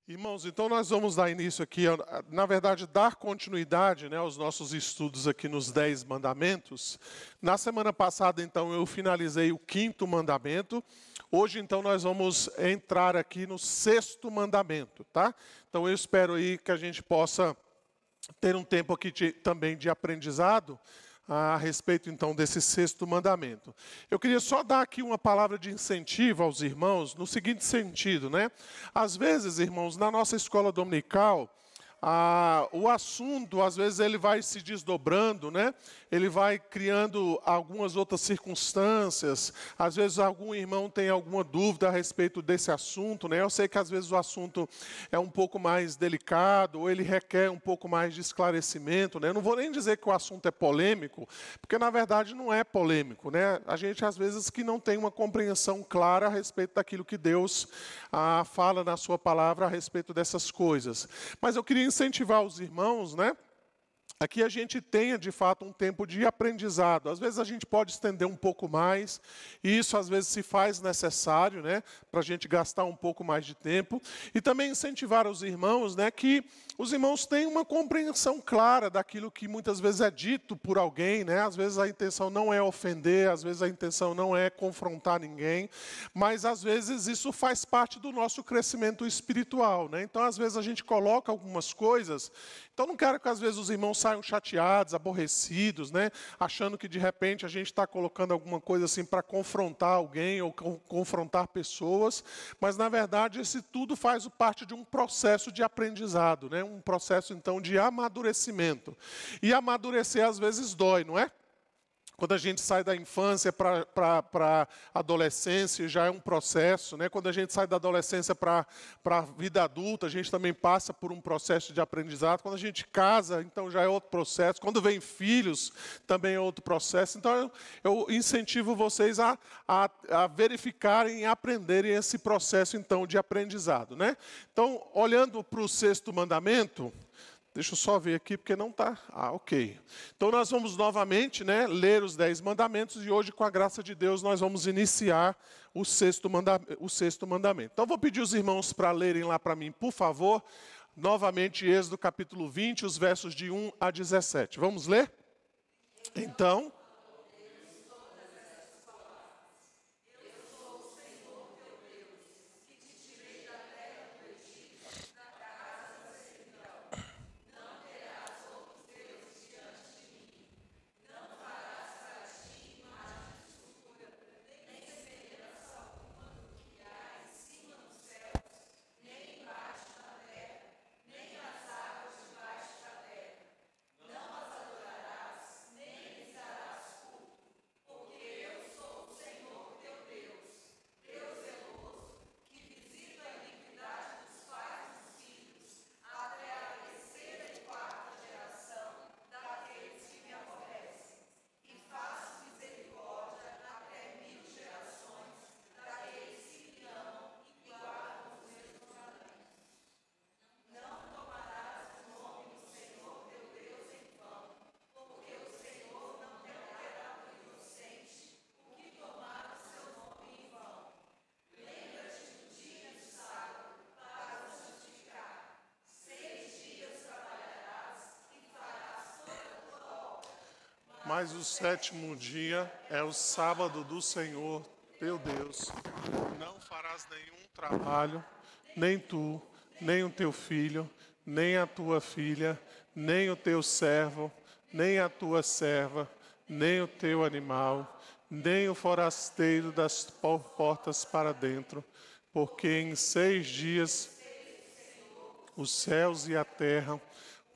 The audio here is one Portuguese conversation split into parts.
Irmãos, então nós vamos dar início aqui, na verdade, dar continuidade, né, aos nossos estudos aqui nos 10 mandamentos. Na semana passada, então, eu finalizei o 5º mandamento. Hoje, então, nós vamos entrar aqui no 6º mandamento, tá? Então, eu espero aí que a gente possa ter um tempo aqui também de aprendizado a respeito, então, desse 6º mandamento. Eu queria só dar aqui uma palavra de incentivo aos irmãos, no seguinte sentido, né? Às vezes, irmãos, na nossa escola dominical, o assunto, às vezes, ele vai se desdobrando, né? Ele vai criando algumas outras circunstâncias. Às vezes, algum irmão tem alguma dúvida a respeito desse assunto, né? Eu sei que, às vezes, o assunto é um pouco mais delicado, ou ele requer um pouco mais de esclarecimento, né? Eu não vou nem dizer que o assunto é polêmico, porque, na verdade, não é polêmico, né? A gente, às vezes, que não tem uma compreensão clara a respeito daquilo que Deus fala na sua palavra a respeito dessas coisas. Mas eu queria incentivar os irmãos, né? Aqui a gente tenha, de fato, um tempo de aprendizado. Às vezes a gente pode estender um pouco mais, e isso às vezes se faz necessário, né, para a gente gastar um pouco mais de tempo. E também incentivar os irmãos, né, que os irmãos tenham uma compreensão clara daquilo que muitas vezes é dito por alguém, né? Às vezes a intenção não é ofender, às vezes a intenção não é confrontar ninguém, mas às vezes isso faz parte do nosso crescimento espiritual, né? Então às vezes a gente coloca algumas coisas. Então não quero que às vezes os irmãos saiam chateados, aborrecidos, né? Achando que de repente a gente está colocando alguma coisa assim para confrontar alguém ou confrontar pessoas, mas na verdade esse tudo faz parte de um processo de aprendizado, né? Um processo então de amadurecimento. E amadurecer às vezes dói, não é? Quando a gente sai da infância para a adolescência, já é um processo, né? Quando a gente sai da adolescência para a vida adulta, a gente também passa por um processo de aprendizado. Quando a gente casa, então já é outro processo. Quando vem filhos, também é outro processo. Então, eu incentivo vocês a verificarem e aprenderem esse processo, então, de aprendizado, né? Então, olhando para o 6º mandamento... Deixa eu só ver aqui, porque não está... ok. Então, nós vamos novamente, né, ler os 10 mandamentos, e hoje, com a graça de Deus, nós vamos iniciar o 6º mandamento. Então, vou pedir os irmãos para lerem lá para mim, por favor, novamente, Êxodo capítulo 20, os versos de 1 a 17. Vamos ler? Então... Mas o 7º dia é o sábado do Senhor, teu Deus. Não farás nenhum trabalho, nem tu, nem o teu filho, nem a tua filha, nem o teu servo, nem a tua serva, nem o teu animal, nem o forasteiro das portas para dentro, porque em 6 dias os céus e a terra,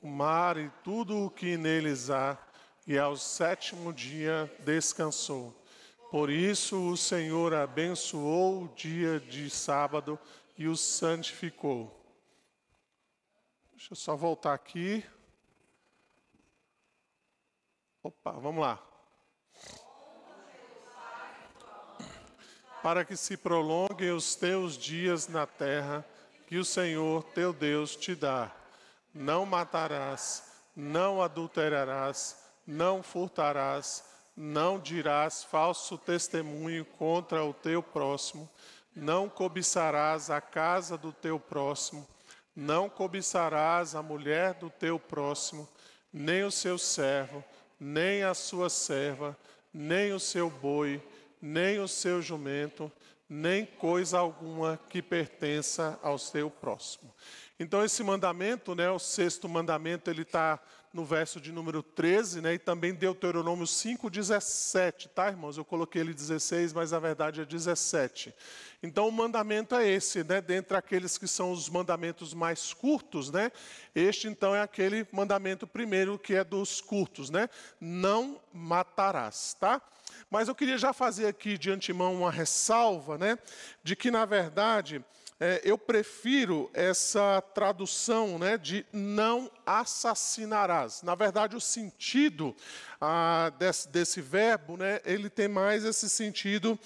o mar e tudo o que neles há, e ao 7º dia descansou. Por isso o Senhor abençoou o dia de sábado e o santificou. Deixa eu só voltar aqui. Opa, vamos lá. Para que se prolonguem os teus dias na terra que o Senhor teu Deus te dá. Não matarás, não adulterarás, não furtarás, não dirás falso testemunho contra o teu próximo, não cobiçarás a casa do teu próximo, Não cobiçarás a mulher do teu próximo, nem o seu servo, nem a sua serva, nem o seu boi, nem o seu jumento, nem coisa alguma que pertença ao seu próximo. Então esse mandamento, né, o sexto mandamento, ele está no verso de número 13, né, e também Deuteronômio 5:17, tá, irmãos? Eu coloquei ele 16, mas a verdade é 17. Então o mandamento é esse, né, dentre aqueles que são os mandamentos mais curtos, né? Este então é aquele mandamento primeiro que é dos curtos, né? Não matarás, tá? Mas eu queria já fazer aqui de antemão uma ressalva, né, de que na verdade eu prefiro essa tradução, né, de não assassinarás. Na verdade, o sentido desse verbo, né, ele tem mais esse sentido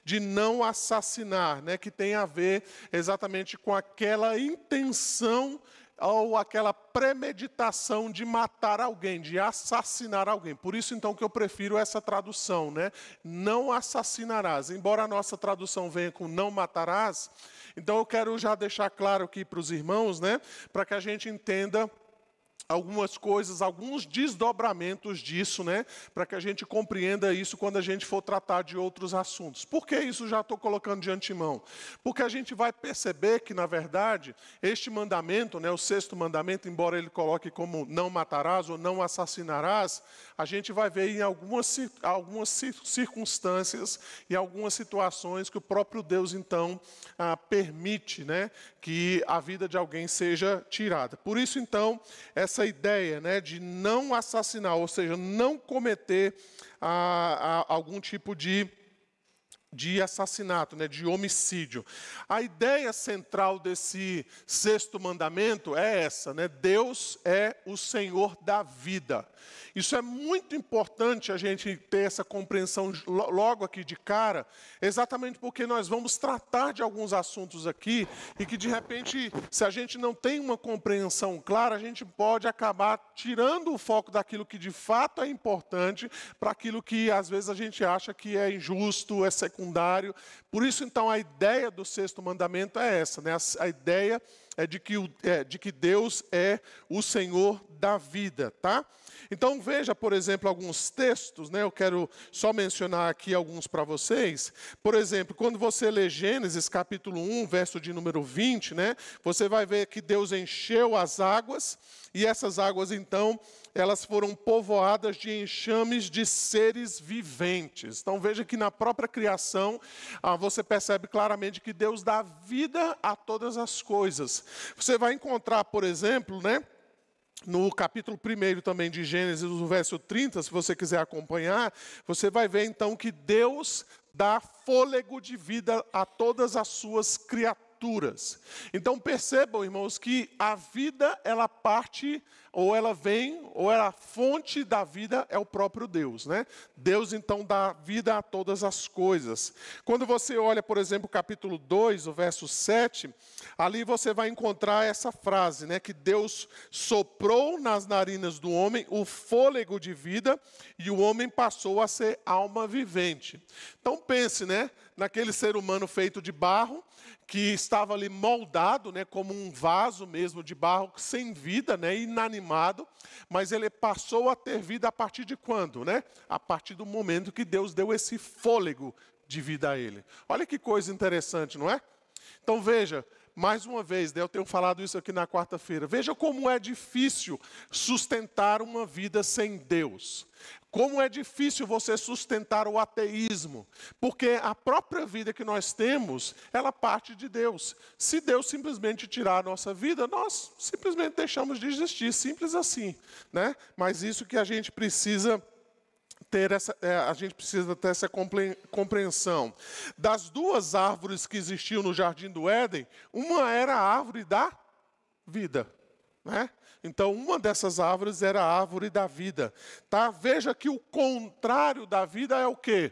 de não assassinar, né, que tem a ver exatamente com aquela intenção ou aquela premeditação de matar alguém, de assassinar alguém. Por isso, então, que eu prefiro essa tradução, né? Não assassinarás. Embora a nossa tradução venha com não matarás, então eu quero já deixar claro aqui para os irmãos, né? Para que a gente entenda algumas coisas, alguns desdobramentos disso, né? Para que a gente compreenda isso quando a gente for tratar de outros assuntos. Por que isso já estou colocando de antemão? Porque a gente vai perceber que, na verdade, este mandamento, né, o sexto mandamento, embora ele coloque como não matarás ou não assassinarás, a gente vai ver em algumas circunstâncias e algumas situações que o próprio Deus, então, permite, né, que a vida de alguém seja tirada. Por isso, então, essa ideia, né, de não assassinar, ou seja, não cometer algum tipo de assassinato, né, de homicídio. A ideia central desse sexto mandamento é essa, né? Deus é o Senhor da vida. Isso é muito importante a gente ter essa compreensão logo aqui de cara, exatamente porque nós vamos tratar de alguns assuntos aqui e que de repente, se a gente não tem uma compreensão clara, a gente pode acabar tirando o foco daquilo que de fato é importante para aquilo que às vezes a gente acha que é injusto, é secundário. Por isso, então, a ideia do sexto mandamento é essa, né? A ideia é de que Deus é o Senhor da vida, tá? Então veja, por exemplo, alguns textos, né? Eu quero só mencionar aqui alguns para vocês. Por exemplo, quando você lê Gênesis capítulo 1, verso de número 20, né? Você vai ver que Deus encheu as águas, e essas águas, então, elas foram povoadas de enxames de seres viventes. Então veja que na própria criação, você percebe claramente que Deus dá vida a todas as coisas. Você vai encontrar, por exemplo, né, no capítulo 1 também de Gênesis, no verso 30, se você quiser acompanhar, você vai ver então que Deus dá fôlego de vida a todas as suas criaturas. Então percebam, irmãos, que a vida, ela parte, ou ela vem, ou a fonte da vida é o próprio Deus, né? Deus, então, dá vida a todas as coisas. Quando você olha, por exemplo, o capítulo 2, o verso 7, ali você vai encontrar essa frase, né? Que Deus soprou nas narinas do homem o fôlego de vida e o homem passou a ser alma vivente. Então pense, né? Naquele ser humano feito de barro, que estava ali moldado, né, como um vaso mesmo de barro, sem vida, né, inanimado, mas ele passou a ter vida a partir de quando? Né? A partir do momento que Deus deu esse fôlego de vida a ele. Olha que coisa interessante, não é? Então veja, mais uma vez, eu tenho falado isso aqui na quarta-feira, veja como é difícil sustentar uma vida sem Deus. Como é difícil você sustentar o ateísmo, porque a própria vida que nós temos, ela parte de Deus. Se Deus simplesmente tirar a nossa vida, nós simplesmente deixamos de existir, simples assim, né? Mas isso que a gente precisa ter essa compreensão. Das duas árvores que existiam no Jardim do Éden, uma era a árvore da vida, né? Então, uma dessas árvores era a árvore da vida. Tá? Veja que o contrário da vida é o quê?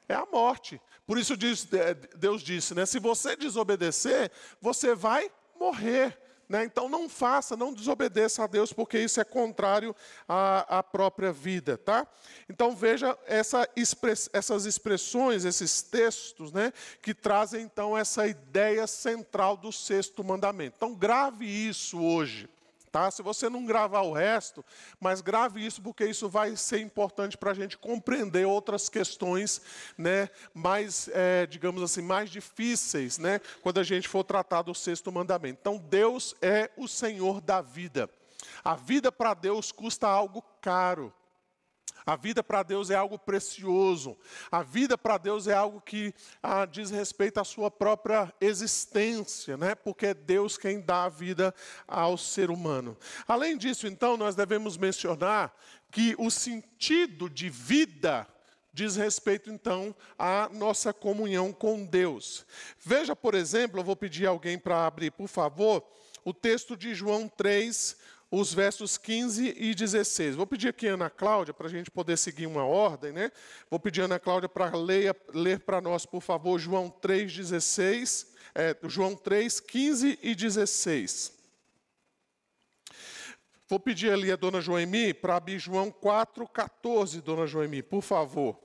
É a morte. Por isso Deus disse, né? Se você desobedecer, você vai morrer. né? Então não faça, não desobedeça a Deus, porque isso é contrário à própria vida, tá? Então veja essas expressões, esses textos, né, que trazem então essa ideia central do sexto mandamento. Então grave isso hoje. Tá? Se você não gravar o resto, mas grave isso, porque isso vai ser importante para a gente compreender outras questões, né, mais, digamos assim, mais difíceis, né, quando a gente for tratar do sexto mandamento. Então, Deus é o Senhor da vida. A vida para Deus custa algo caro. A vida para Deus é algo precioso. A vida para Deus é algo que diz respeito à sua própria existência, né? Porque é Deus quem dá a vida ao ser humano. Além disso, então, nós devemos mencionar que o sentido de vida diz respeito, então, à nossa comunhão com Deus. Veja, por exemplo, eu vou pedir alguém para abrir, por favor, o texto de João 3, os versos 15 e 16. Vou pedir aqui a Ana Cláudia, para a gente poder seguir uma ordem, né? Vou pedir a Ana Cláudia para ler para nós, por favor, João 3, 15 e 16. Vou pedir ali a dona Joemi para abrir João 4, 14, dona Joemi, por favor.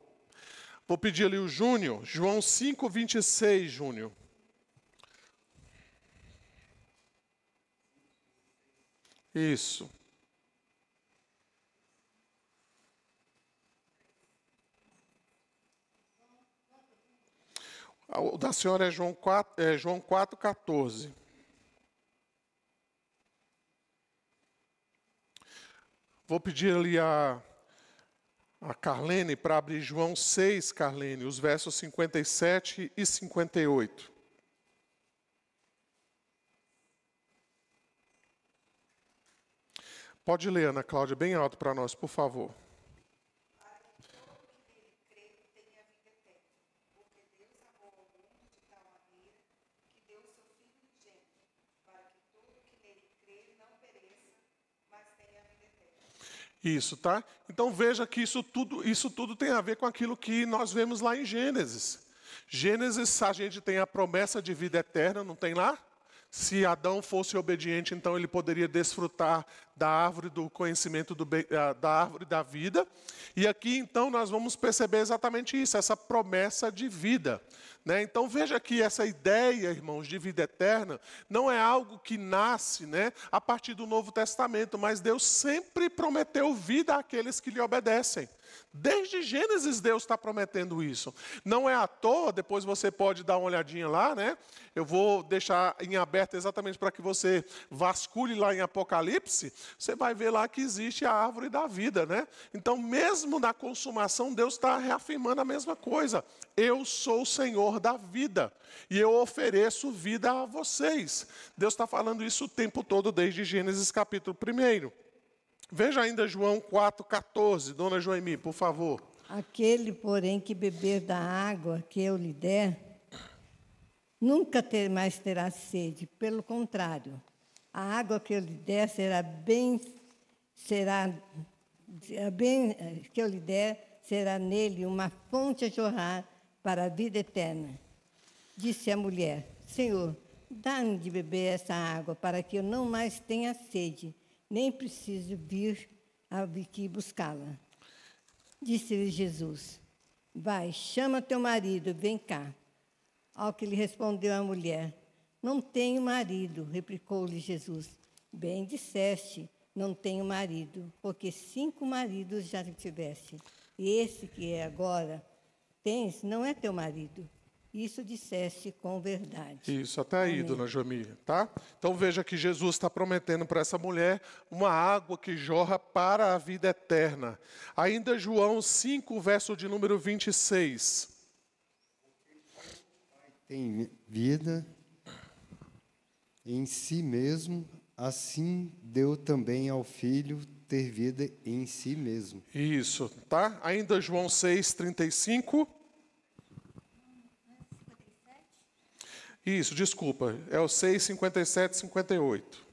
Vou pedir ali o Júnior, João 5, 26, Júnior. Isso. O da senhora é João 4, 14. Vou pedir ali a Carlene para abrir João 6, Carlene, os versos 57 e 58. Pode ler, Ana Cláudia, bem alto para nós, por favor. Para que todo que nele crê tenha vida eterna. Porque Deus amou ao mundo de tal maneira que deu o seu Filho unigênito, para que todo que nele crê não pereça, mas tenha vida eterna. Isso, tá? Então veja que isso tudo tem a ver com aquilo que nós vemos lá em Gênesis. Gênesis, a gente tem a promessa de vida eterna, não tem lá? Se Adão fosse obediente, então ele poderia desfrutar da árvore do conhecimento da árvore da vida. E aqui, então, nós vamos perceber exatamente isso, essa promessa de vida, né? Então, veja que essa ideia, irmãos, de vida eterna, não é algo que nasce, né, a partir do Novo Testamento, mas Deus sempre prometeu vida àqueles que lhe obedecem. Desde Gênesis, Deus está prometendo isso. Não é à toa, depois você pode dar uma olhadinha lá, né? Eu vou deixar em aberto exatamente para que você vasculhe lá em Apocalipse. Você vai ver lá que existe a árvore da vida, né? Então, mesmo na consumação, Deus está reafirmando a mesma coisa. Eu sou o Senhor da vida e eu ofereço vida a vocês. Deus está falando isso o tempo todo, desde Gênesis capítulo 1. Veja ainda João 4, 14. Dona Joemi, por favor. Aquele, porém, que beber da água que eu lhe der, nunca mais terá sede. Pelo contrário, a água que eu lhe der será nele uma fonte a jorrar para a vida eterna. Disse a mulher: Senhor, dá-me de beber essa água, para que eu não mais tenha sede, nem preciso vir aqui buscá-la. Disse-lhe Jesus: vai, chama teu marido, vem cá. Ao que lhe respondeu a mulher: não tenho marido, replicou-lhe Jesus. Bem disseste, não tenho marido, porque 5 maridos já tiveste, e esse que agora tens não é teu marido. Isso disseste com verdade. Isso, até aí, Amém. dona Joemi, tá? Então veja que Jesus está prometendo para essa mulher uma água que jorra para a vida eterna. Ainda João 5, verso de número 26. Tem vida em si mesmo, assim deu também ao Filho ter vida em si mesmo. Isso, tá? Ainda João 6, 35. Isso, desculpa, é o 6, 57, 58.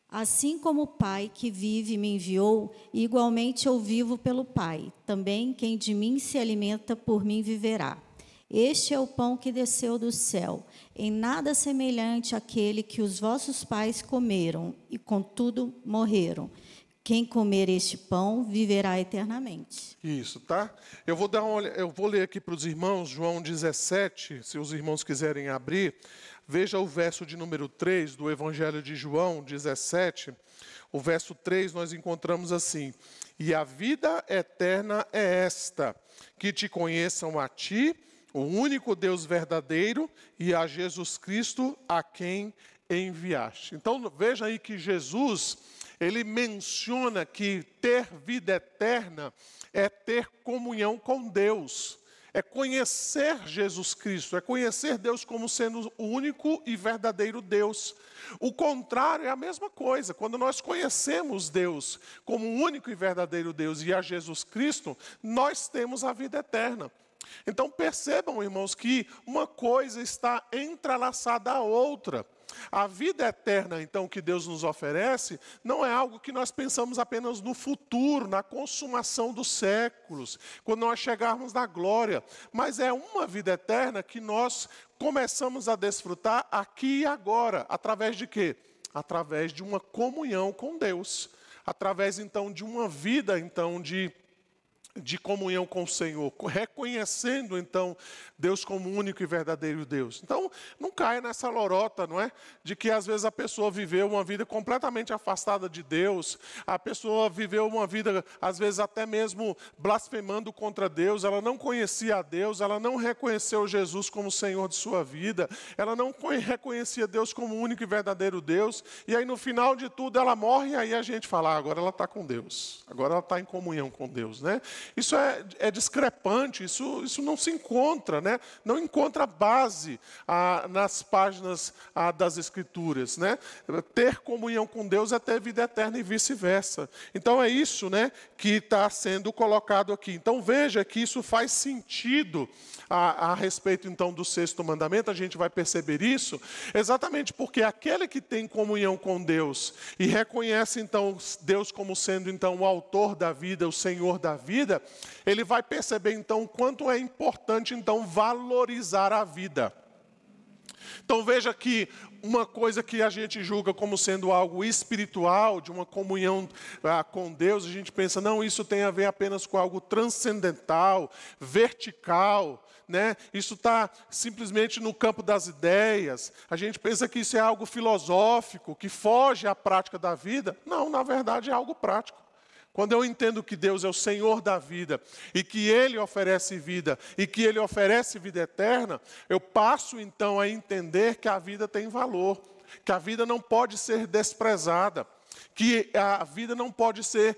Assim como o Pai que vive me enviou, igualmente eu vivo pelo Pai. Também quem de mim se alimenta, por mim viverá. Este é o pão que desceu do céu, em nada semelhante àquele que os vossos pais comeram, e contudo morreram. Quem comer este pão viverá eternamente. Isso, tá? Eu vou ler aqui para os irmãos, João 17, se os irmãos quiserem abrir. Veja o verso de número 3 do Evangelho de João 17. O verso 3 nós encontramos assim: e a vida eterna é esta, que te conheçam a ti, o único Deus verdadeiro, e a Jesus Cristo, a quem enviaste. Então veja aí que Jesus, ele menciona que ter vida eterna é ter comunhão com Deus, é conhecer Jesus Cristo, é conhecer Deus como sendo o único e verdadeiro Deus. O contrário é a mesma coisa. Quando nós conhecemos Deus como o único e verdadeiro Deus e a Jesus Cristo, nós temos a vida eterna. Então percebam, irmãos, que uma coisa está entrelaçada à outra. A vida eterna, então, que Deus nos oferece, não é algo que nós pensamos apenas no futuro, na consumação dos séculos, quando nós chegarmos na glória, mas é uma vida eterna que nós começamos a desfrutar aqui e agora. Através de quê? Através de uma comunhão com Deus. Através, então, de uma vida, então, de comunhão com o Senhor, reconhecendo então Deus como único e verdadeiro Deus. Então, não caia nessa lorota, não é? De que às vezes a pessoa viveu uma vida completamente afastada de Deus, a pessoa viveu uma vida, às vezes até mesmo blasfemando contra Deus, ela não conhecia a Deus, ela não reconheceu Jesus como Senhor de sua vida, ela não reconhecia Deus como único e verdadeiro Deus, e aí no final de tudo ela morre, e aí a gente fala, agora ela está com Deus, agora ela está em comunhão com Deus, né? Isso é discrepante, isso não se encontra, né? Não encontra base nas páginas das Escrituras, né? Ter comunhão com Deus é ter vida eterna e vice-versa. Então é isso, né, que está sendo colocado aqui. Então veja que isso faz sentido a respeito então do sexto mandamento. A gente vai perceber isso exatamente porque aquele que tem comunhão com Deus e reconhece então Deus como sendo então o autor da vida, o Senhor da vida, ele vai perceber então o quanto é importante então valorizar a vida. Então veja que uma coisa que a gente julga como sendo algo espiritual, de uma comunhão com Deus, a gente pensa, não, isso tem a ver apenas com algo transcendental, vertical, né? Isso está simplesmente no campo das ideias. A gente pensa que isso é algo filosófico, que foge à prática da vida. Não, na verdade é algo prático. Quando eu entendo que Deus é o Senhor da vida, e que Ele oferece vida, e que Ele oferece vida eterna, eu passo então a entender que a vida tem valor, que a vida não pode ser desprezada, que a vida não pode ser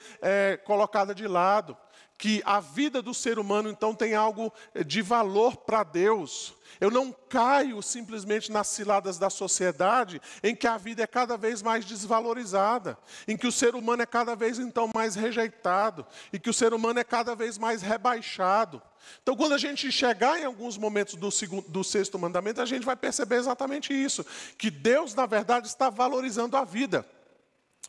colocada de lado, que a vida do ser humano então tem algo de valor para Deus. Eu não caio simplesmente nas ciladas da sociedade, em que a vida é cada vez mais desvalorizada, em que o ser humano é cada vez então mais rejeitado, e que o ser humano é cada vez mais rebaixado. Então, quando a gente chegar em alguns momentos do sexto mandamento, a gente vai perceber exatamente isso, que Deus, na verdade, está valorizando a vida.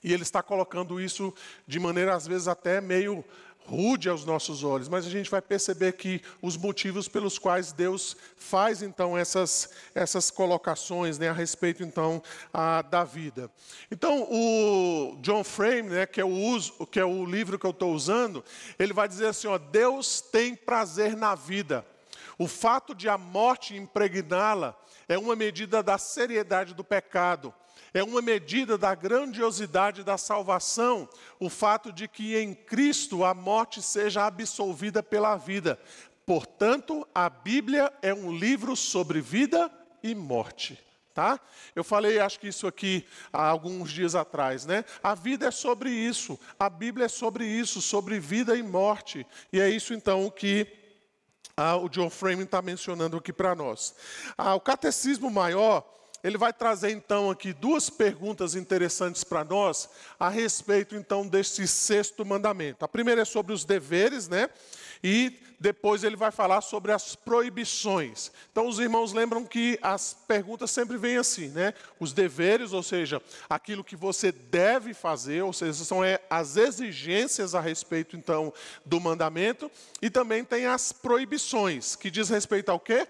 E Ele está colocando isso de maneira, às vezes, até meio rude aos nossos olhos, mas a gente vai perceber que os motivos pelos quais Deus faz então essas colocações, né, a respeito então da vida. Então o John Frame, né, que é o livro que eu estou usando, ele vai dizer assim, ó, Deus tem prazer na vida. O fato de a morte impregná-la é uma medida da seriedade do pecado. É uma medida da grandiosidade da salvação, o fato de que em Cristo a morte seja absolvida pela vida. Portanto, a Bíblia é um livro sobre vida e morte. Tá? Eu falei, acho que isso aqui há alguns dias atrás, né? A vida é sobre isso, a Bíblia é sobre isso, sobre vida e morte. E é isso então que o John Frame está mencionando aqui para nós. O Catecismo Maior, ele vai trazer então aqui duas perguntas interessantes para nós a respeito então deste sexto mandamento. A primeira é sobre os deveres, né? E depois ele vai falar sobre as proibições. Então os irmãos lembram que as perguntas sempre vêm assim, né? Os deveres, ou seja, aquilo que você deve fazer, ou seja, são as exigências a respeito então do mandamento, e também tem as proibições, que diz respeito ao quê?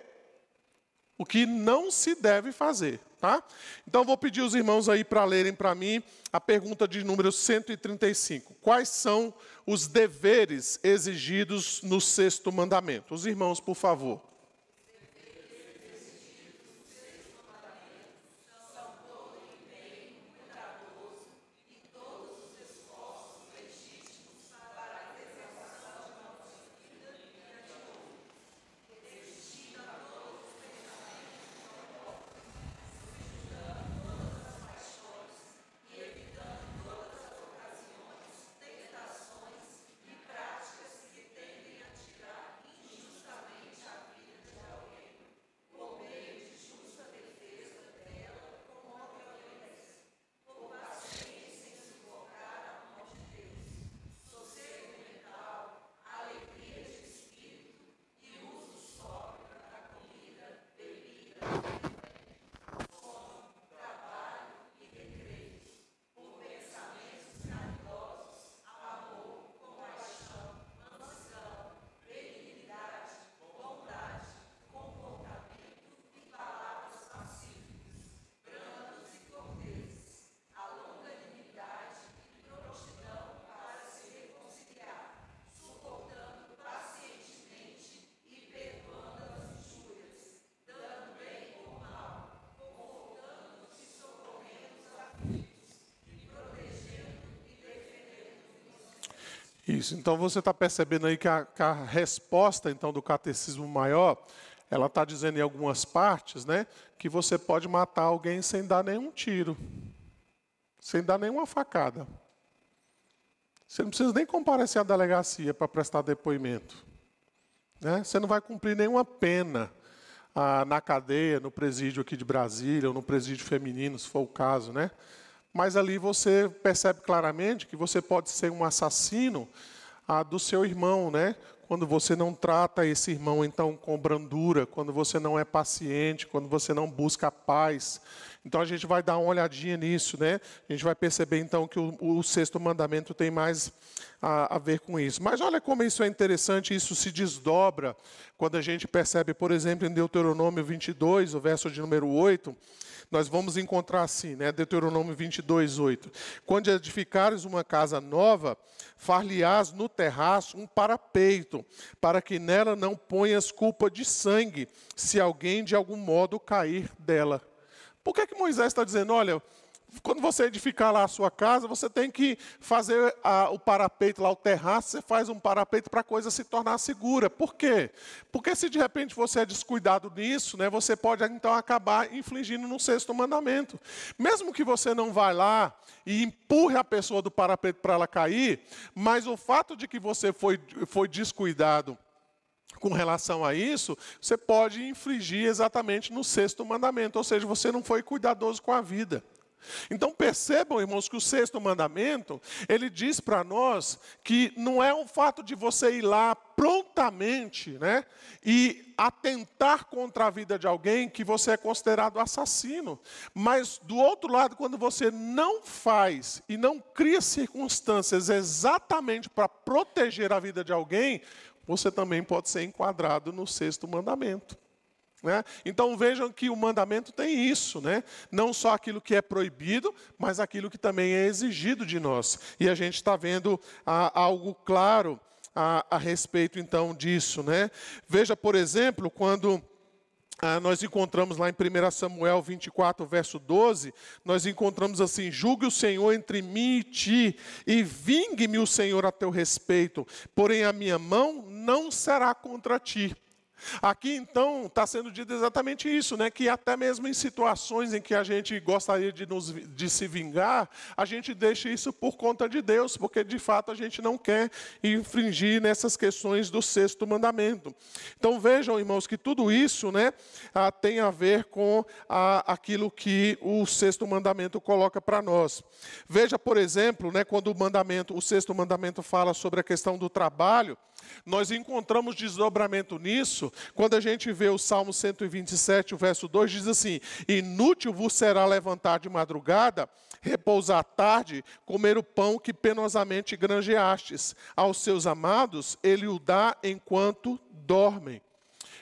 O que não se deve fazer, tá? Então vou pedir os irmãos aí para lerem para mim a pergunta de número 135. Quais são os deveres exigidos no sexto mandamento? Os irmãos, por favor. Isso, então você está percebendo aí que a resposta então do catecismo maior, ela está dizendo em algumas partes, né, que você pode matar alguém sem dar nenhum tiro, sem dar nenhuma facada. Você não precisa nem comparecer à delegacia para prestar depoimento, né? Você não vai cumprir nenhuma pena na cadeia, no presídio aqui de Brasília, ou no presídio feminino, se for o caso, né? Mas ali você percebe claramente que você pode ser um assassino do seu irmão, né? Quando você não trata esse irmão, então, com brandura, quando você não é paciente, quando você não busca a paz. Então, a gente vai dar uma olhadinha nisso, né? A gente vai perceber, então, que o sexto mandamento tem mais a ver com isso. Mas olha como isso é interessante, isso se desdobra quando a gente percebe, por exemplo, em Deuteronômio 22, o verso de número 8, nós vamos encontrar assim, né? Deuteronômio 22, 8. Quando edificares uma casa nova, far-lhe-ás no terraço um parapeito, para que nela não ponhas culpa de sangue, se alguém de algum modo cair dela. Por que Moisés está dizendo, olha, quando você edificar lá a sua casa, você tem que fazer o parapeito lá, o terraço, você faz um parapeito para a coisa se tornar segura. Por quê? Porque se de repente você é descuidado nisso, né, você pode então acabar infligindo no sexto mandamento. Mesmo que você não vá lá e empurre a pessoa do parapeito para ela cair, mas o fato de que você foi descuidado com relação a isso, você pode infligir exatamente no sexto mandamento, ou seja, você não foi cuidadoso com a vida. Então percebam, irmãos, que o sexto mandamento, ele diz para nós que não é o fato de você ir lá prontamente, né, e atentar contra a vida de alguém que você é considerado assassino. Mas do outro lado, quando você não faz e não cria circunstâncias exatamente para proteger a vida de alguém, você também pode ser enquadrado no sexto mandamento. Né? Então vejam que o mandamento tem isso, né? Não só aquilo que é proibido, mas aquilo que também é exigido de nós. E a gente está vendo algo claro a respeito então disso, né? Veja, por exemplo, quando nós encontramos lá em 1 Samuel 24, verso 12, nós encontramos assim, julgue o Senhor entre mim e ti, e vingue-me o Senhor a teu respeito, porém a minha mão não será contra ti. Aqui, então, está sendo dito exatamente isso, né? Que até mesmo em situações em que a gente gostaria de se vingar, a gente deixa isso por conta de Deus, porque, de fato, a gente não quer infringir nessas questões do sexto mandamento. Então, vejam, irmãos, que tudo isso, né, tem a ver com aquilo que o sexto mandamento coloca para nós. Veja, por exemplo, né, quando o sexto mandamento fala sobre a questão do trabalho, Nós encontramos desdobramento nisso quando a gente vê o Salmo 127, o verso 2, diz assim: inútil vos será levantar de madrugada, repousar à tarde, comer o pão que penosamente granjeastes. Aos seus amados ele o dá enquanto dormem.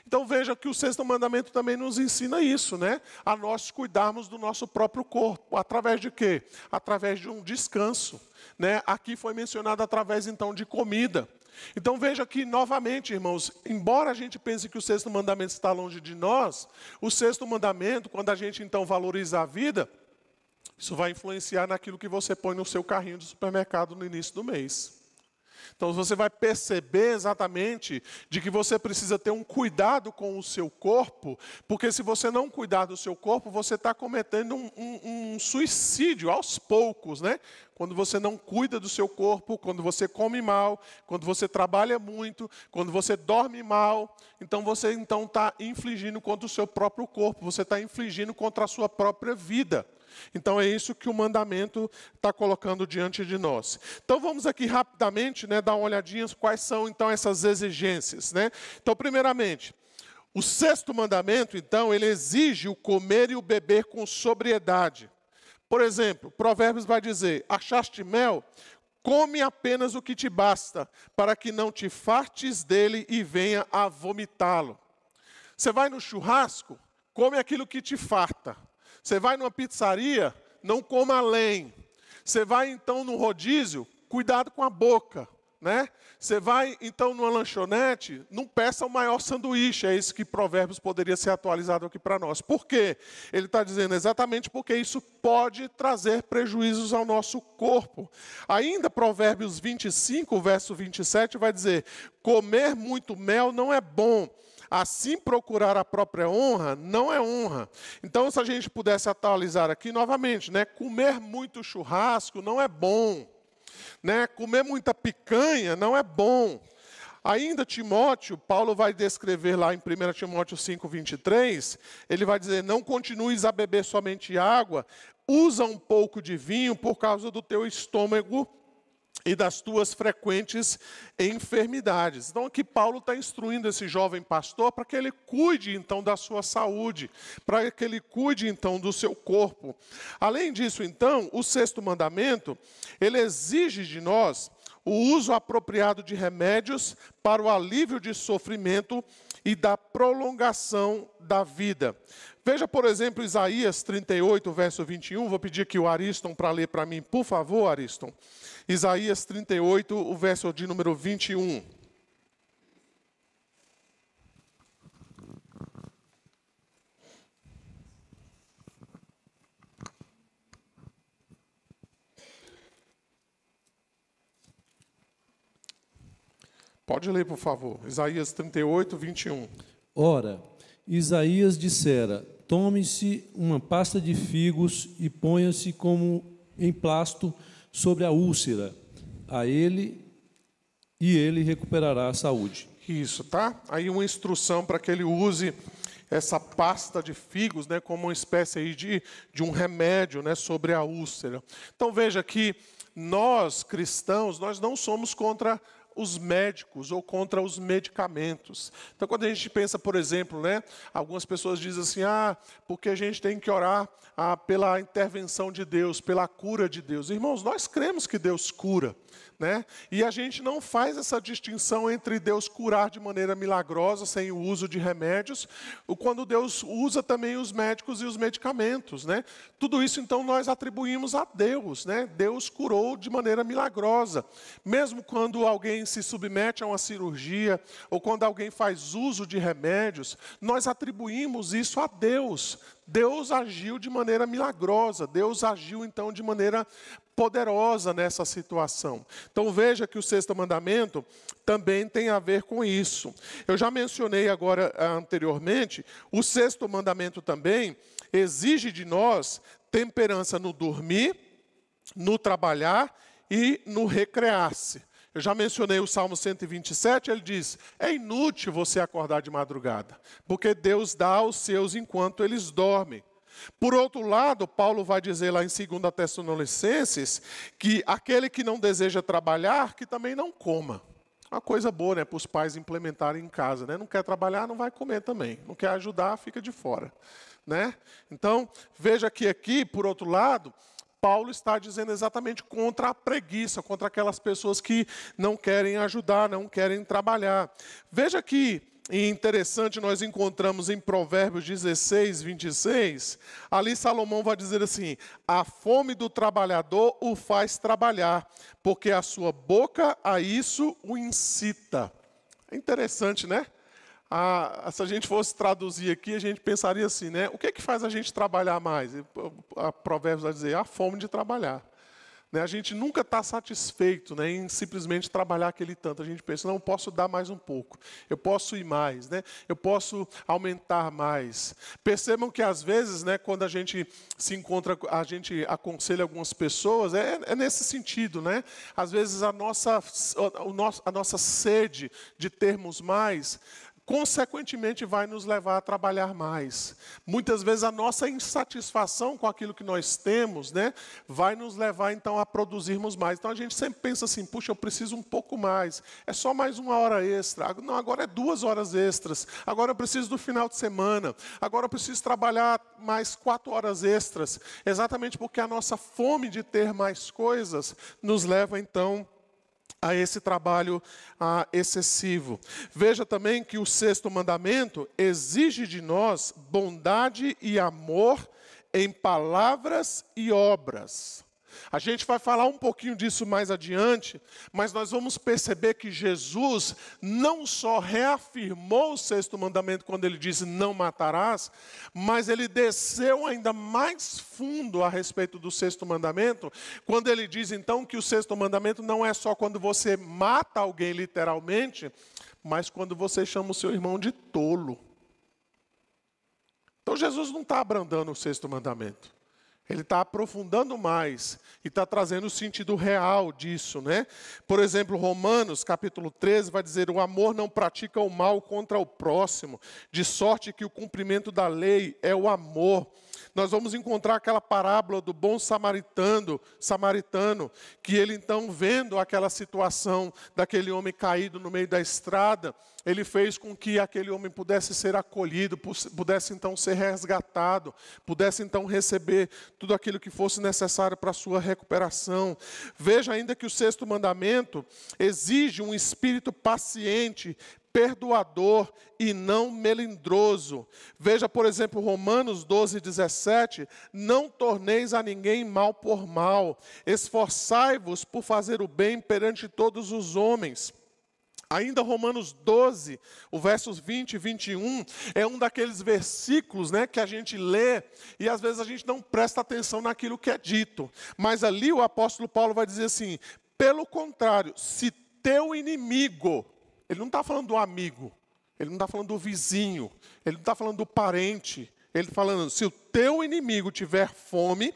Então veja que o sexto mandamento também nos ensina isso, né? A nós cuidarmos do nosso próprio corpo. Através de quê? Através de um descanso, né? Aqui foi mencionado através então de comida. Então veja que novamente, irmãos, embora a gente pense que o sexto mandamento está longe de nós, o sexto mandamento, quando a gente então valoriza a vida, isso vai influenciar naquilo que você põe no seu carrinho de supermercado no início do mês. Então você vai perceber exatamente de que você precisa ter um cuidado com o seu corpo, porque se você não cuidar do seu corpo, você está cometendo um suicídio aos poucos, né? Quando você não cuida do seu corpo, quando você come mal, quando você trabalha muito, quando você dorme mal, então você está infligindo contra o seu próprio corpo, você está infligindo contra a sua própria vida. Então é isso que o mandamento está colocando diante de nós. Então vamos aqui rapidamente, né, dar uma olhadinha quais são então essas exigências, né? Então primeiramente, o sexto mandamento então ele exige o comer e o beber com sobriedade. Por exemplo, Provérbios vai dizer: achaste mel? Come apenas o que te basta, para que não te fartes dele e venha a vomitá-lo. Você vai no churrasco, come aquilo que te farta. Você vai numa pizzaria, não coma além. Você vai então no rodízio, cuidado com a boca, né? Você vai então numa lanchonete, não peça o maior sanduíche. É isso que Provérbios poderia ser atualizado aqui para nós. Por quê? Ele está dizendo exatamente porque isso pode trazer prejuízos ao nosso corpo. Ainda Provérbios 25, verso 27, vai dizer: comer muito mel não é bom. Assim, procurar a própria honra não é honra. Então, se a gente pudesse atualizar aqui novamente, né? Comer muito churrasco não é bom. Né? Comer muita picanha não é bom. Ainda Timóteo, Paulo vai descrever lá em 1 Timóteo 5, 23, ele vai dizer: não continues a beber somente água, usa um pouco de vinho por causa do teu estômago e das tuas frequentes enfermidades. Então aqui Paulo está instruindo esse jovem pastor para que ele cuide então da sua saúde, para que ele cuide então do seu corpo. Além disso então, o sexto mandamento, ele exige de nós o uso apropriado de remédios para o alívio de sofrimento e da prolongação da vida. Veja, por exemplo, Isaías 38, verso 21. Vou pedir aqui o Ariston para ler para mim, por favor, Ariston. Isaías 38, o verso de número 21. Pode ler, por favor. Isaías 38, 21. Ora, Isaías dissera: tome-se uma pasta de figos e ponha-se como emplasto sobre a úlcera, e ele recuperará a saúde. Isso, tá? Aí uma instrução para que ele use essa pasta de figos, né, como uma espécie aí de um remédio, né, sobre a úlcera. Então veja que nós, cristãos, nós não somos contra os médicos ou contra os medicamentos. Então, quando a gente pensa, por exemplo, né, algumas pessoas dizem assim: porque a gente tem que orar pela intervenção de Deus, pela cura de Deus. Irmãos, nós cremos que Deus cura, né? E a gente não faz essa distinção entre Deus curar de maneira milagrosa, sem o uso de remédios, ou quando Deus usa também os médicos e os medicamentos, né? Tudo isso, então, nós atribuímos a Deus, né? Deus curou de maneira milagrosa. Mesmo quando alguém se submete a uma cirurgia, ou quando alguém faz uso de remédios, nós atribuímos isso a Deus. Deus agiu de maneira milagrosa, Deus agiu então de maneira poderosa nessa situação. Então veja que o sexto mandamento também tem a ver com isso. Eu já mencionei agora anteriormente, o sexto mandamento também exige de nós temperança no dormir, no trabalhar e no recrear-se. Eu já mencionei o Salmo 127, ele diz: é inútil você acordar de madrugada, porque Deus dá aos seus enquanto eles dormem. Por outro lado, Paulo vai dizer lá em 2 Tessalonicenses que aquele que não deseja trabalhar, que também não coma. Uma coisa boa, né, para os pais implementarem em casa, né? Não quer trabalhar, não vai comer também. Não quer ajudar, fica de fora, né? Então, veja que aqui, por outro lado, Paulo está dizendo exatamente contra a preguiça, contra aquelas pessoas que não querem ajudar, não querem trabalhar. Veja que interessante, nós encontramos em Provérbios 16, 26, ali Salomão vai dizer assim: a fome do trabalhador o faz trabalhar, porque a sua boca a isso o incita. É interessante, né? Se a gente fosse traduzir aqui, a gente pensaria assim, né? O que é que faz a gente trabalhar mais? A Provérbios vai dizer, a fome de trabalhar. Né? A gente nunca está satisfeito, né, em simplesmente trabalhar aquele tanto. A gente pensa, não, eu posso dar mais um pouco, eu posso ir mais, né? Eu posso aumentar mais. Percebam que às vezes, né, quando a gente se encontra, a gente aconselha algumas pessoas, é nesse sentido, né? Às vezes a nossa sede de termos mais, consequentemente, vai nos levar a trabalhar mais. Muitas vezes a nossa insatisfação com aquilo que nós temos, né, vai nos levar então a produzirmos mais. Então a gente sempre pensa assim, puxa, eu preciso um pouco mais. É só mais 1 hora extra. Não, agora é 2 horas extras. Agora eu preciso do final de semana. Agora eu preciso trabalhar mais 4 horas extras. Exatamente porque a nossa fome de ter mais coisas nos leva então a esse trabalho excessivo. Veja também que o 6º mandamento exige de nós bondade e amor em palavras e obras. A gente vai falar um pouquinho disso mais adiante, mas nós vamos perceber que Jesus não só reafirmou o 6º mandamento quando ele disse não matarás, mas ele desceu ainda mais fundo a respeito do 6º mandamento, quando ele diz então que o 6º mandamento não é só quando você mata alguém literalmente, mas quando você chama o seu irmão de tolo. Então Jesus não está abrandando o 6º mandamento. Ele está aprofundando mais e está trazendo o sentido real disso, né? Por exemplo, Romanos, capítulo 13, vai dizer: o amor não pratica o mal contra o próximo, de sorte que o cumprimento da lei é o amor. Nós vamos encontrar aquela parábola do bom samaritano, que ele então, vendo aquela situação daquele homem caído no meio da estrada, ele fez com que aquele homem pudesse ser acolhido, pudesse então ser resgatado, pudesse então receber tudo aquilo que fosse necessário para a sua recuperação. Veja ainda que o 6º mandamento exige um espírito paciente, perdoador e não melindroso. Veja, por exemplo, Romanos 12, 17, não torneis a ninguém mal por mal, esforçai-vos por fazer o bem perante todos os homens. Ainda Romanos 12, o versos 20 e 21, é um daqueles versículos, né, que a gente lê e às vezes a gente não presta atenção naquilo que é dito. Mas ali o apóstolo Paulo vai dizer assim: pelo contrário, se teu inimigo, ele não está falando do amigo, ele não está falando do vizinho, ele não está falando do parente, ele está falando, se o teu inimigo tiver fome,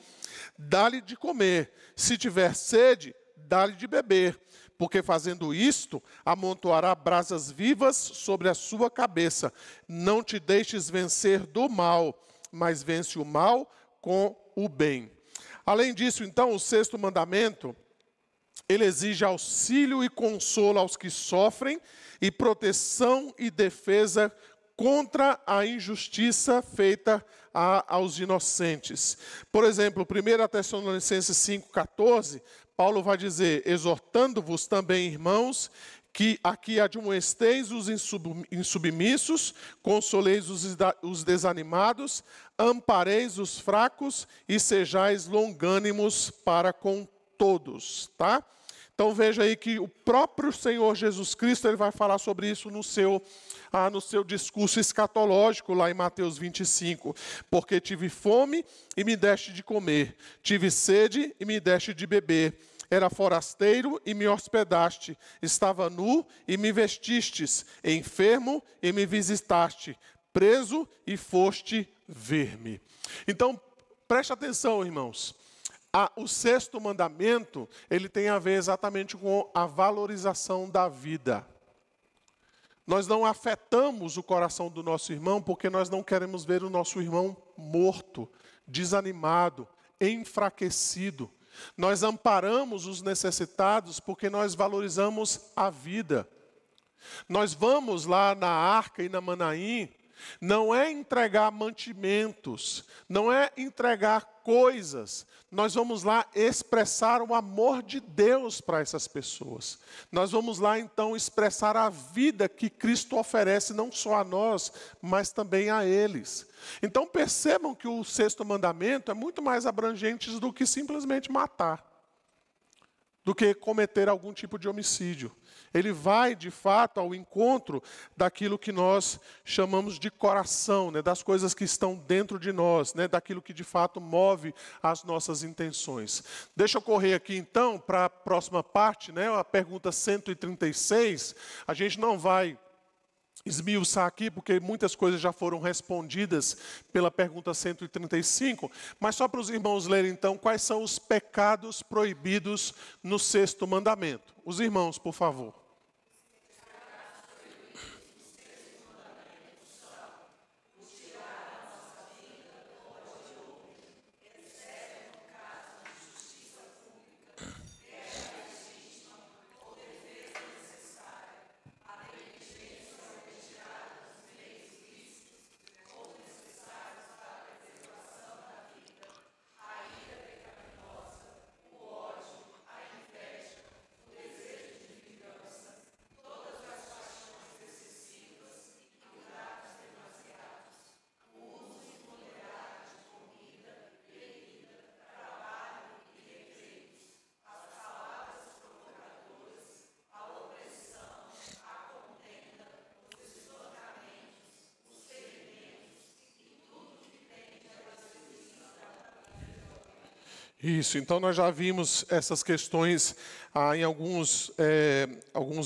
dá-lhe de comer, se tiver sede, dá-lhe de beber, porque fazendo isto, amontoará brasas vivas sobre a sua cabeça. Não te deixes vencer do mal, mas vence o mal com o bem. Além disso, então, o 6º mandamento, ele exige auxílio e consolo aos que sofrem e proteção e defesa contra a injustiça feita aos inocentes. Por exemplo, 1 Tessalonicenses 5,14, Paulo vai dizer: exortando-vos também, irmãos, que aqui admoesteis os insubmissos, consoleis os desanimados, ampareis os fracos e sejais longânimos para com todos, tá? Então veja aí que o próprio Senhor Jesus Cristo, ele vai falar sobre isso no seu discurso escatológico, lá em Mateus 25. Porque tive fome e me deste de comer, tive sede e me deste de beber, era forasteiro e me hospedaste, estava nu e me vestistes, enfermo e me visitaste, preso e foste ver-me. Então, preste atenção, irmãos. O 6º mandamento, ele tem a ver exatamente com a valorização da vida. Nós não afetamos o coração do nosso irmão porque nós não queremos ver o nosso irmão morto, desanimado, enfraquecido. Nós amparamos os necessitados porque nós valorizamos a vida. Nós vamos lá na Arca e na Manaim, não é entregar mantimentos, não é entregar coisas. Nós vamos lá expressar o amor de Deus para essas pessoas. Nós vamos lá, então, expressar a vida que Cristo oferece não só a nós, mas também a eles. Então, percebam que o 6º mandamento é muito mais abrangente do que simplesmente matar, do que cometer algum tipo de homicídio. Ele vai, de fato, ao encontro daquilo que nós chamamos de coração, né? Das coisas que estão dentro de nós, né? Daquilo que, de fato, move as nossas intenções. Deixa eu correr aqui, então, para a próxima parte, né? A pergunta 136. A gente não vai esmiuçar aqui, porque muitas coisas já foram respondidas pela pergunta 135, mas só para os irmãos lerem, então, quais são os pecados proibidos no 6º mandamento. Os irmãos, por favor. Isso, então nós já vimos essas questões em alguns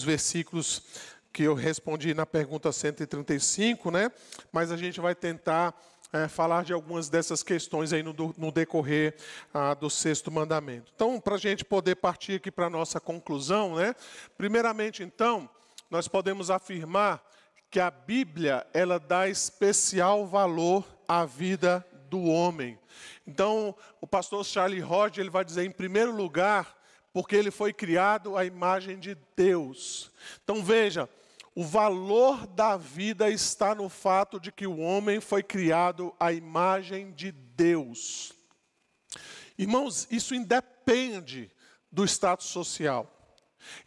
versículos que eu respondi na pergunta 135, né? Mas a gente vai tentar falar de algumas dessas questões aí no decorrer do 6º mandamento. Então, para a gente poder partir aqui para a nossa conclusão, né? Primeiramente, então, nós podemos afirmar que a Bíblia, ela dá especial valor à vida do homem. Então, o pastor Charlie Hodge, ele vai dizer, em primeiro lugar, porque ele foi criado à imagem de Deus. Então, veja, o valor da vida está no fato de que o homem foi criado à imagem de Deus. Irmãos, isso independe do status social.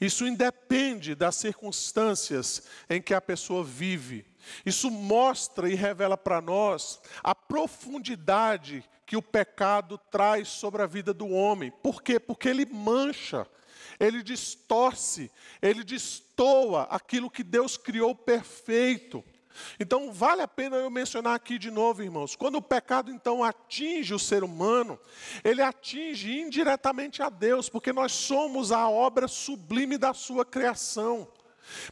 Isso independe das circunstâncias em que a pessoa vive. Isso mostra e revela para nós a profundidade que o pecado traz sobre a vida do homem. Por quê? Porque ele mancha, ele distorce, ele destoa aquilo que Deus criou perfeito. Então, vale a pena eu mencionar aqui de novo, irmãos, quando o pecado, então, atinge o ser humano, ele atinge indiretamente a Deus, porque nós somos a obra sublime da sua criação.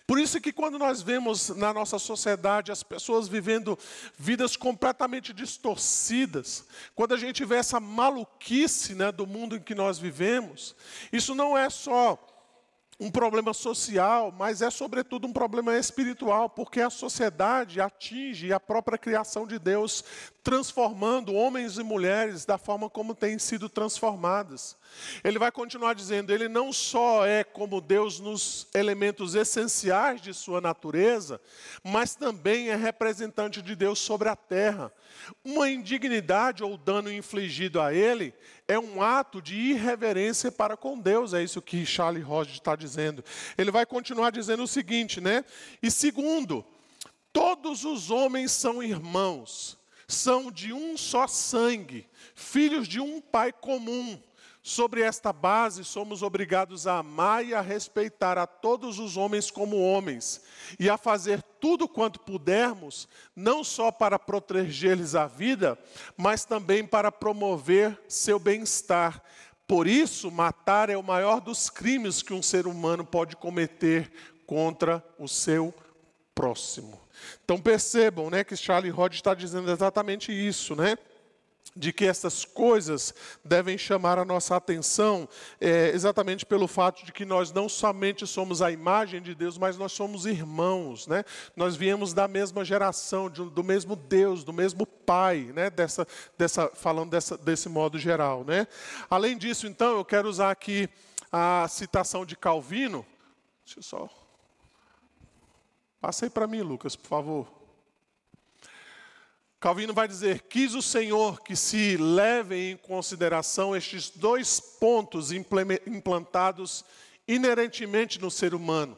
Por isso que quando nós vemos na nossa sociedade as pessoas vivendo vidas completamente distorcidas, quando a gente vê essa maluquice, né, do mundo em que nós vivemos, isso não é só um problema social, mas é sobretudo um problema espiritual, porque a sociedade atinge a própria criação de Deus, transformando homens e mulheres da forma como têm sido transformadas. Ele vai continuar dizendo, ele não só é como Deus nos elementos essenciais de sua natureza, mas também é representante de Deus sobre a terra. Uma indignidade ou dano infligido a ele é um ato de irreverência para com Deus, é isso que Charlie Hodge está dizendo. Ele vai continuar dizendo o seguinte, né? E segundo, todos os homens são irmãos, são de um só sangue, filhos de um pai comum. Sobre esta base, somos obrigados a amar e a respeitar a todos os homens como homens, e a fazer tudo quanto pudermos, não só para proteger-lhes a vida, mas também para promover seu bem-estar. Por isso, matar é o maior dos crimes que um ser humano pode cometer contra o seu próximo. Então percebam, né, que Charlie Hodge está dizendo exatamente isso, né? De que essas coisas devem chamar a nossa atenção exatamente pelo fato de que nós não somente somos a imagem de Deus, mas nós somos irmãos, né? Nós viemos da mesma geração, do mesmo Deus, do mesmo Pai, né? Falando desse modo geral, né? Além disso, então, eu quero usar aqui a citação de Calvino. Deixa eu só... Passa aí para mim, Lucas, por favor. Calvino vai dizer: quis o Senhor que se levem em consideração estes 2 pontos implantados inerentemente no ser humano,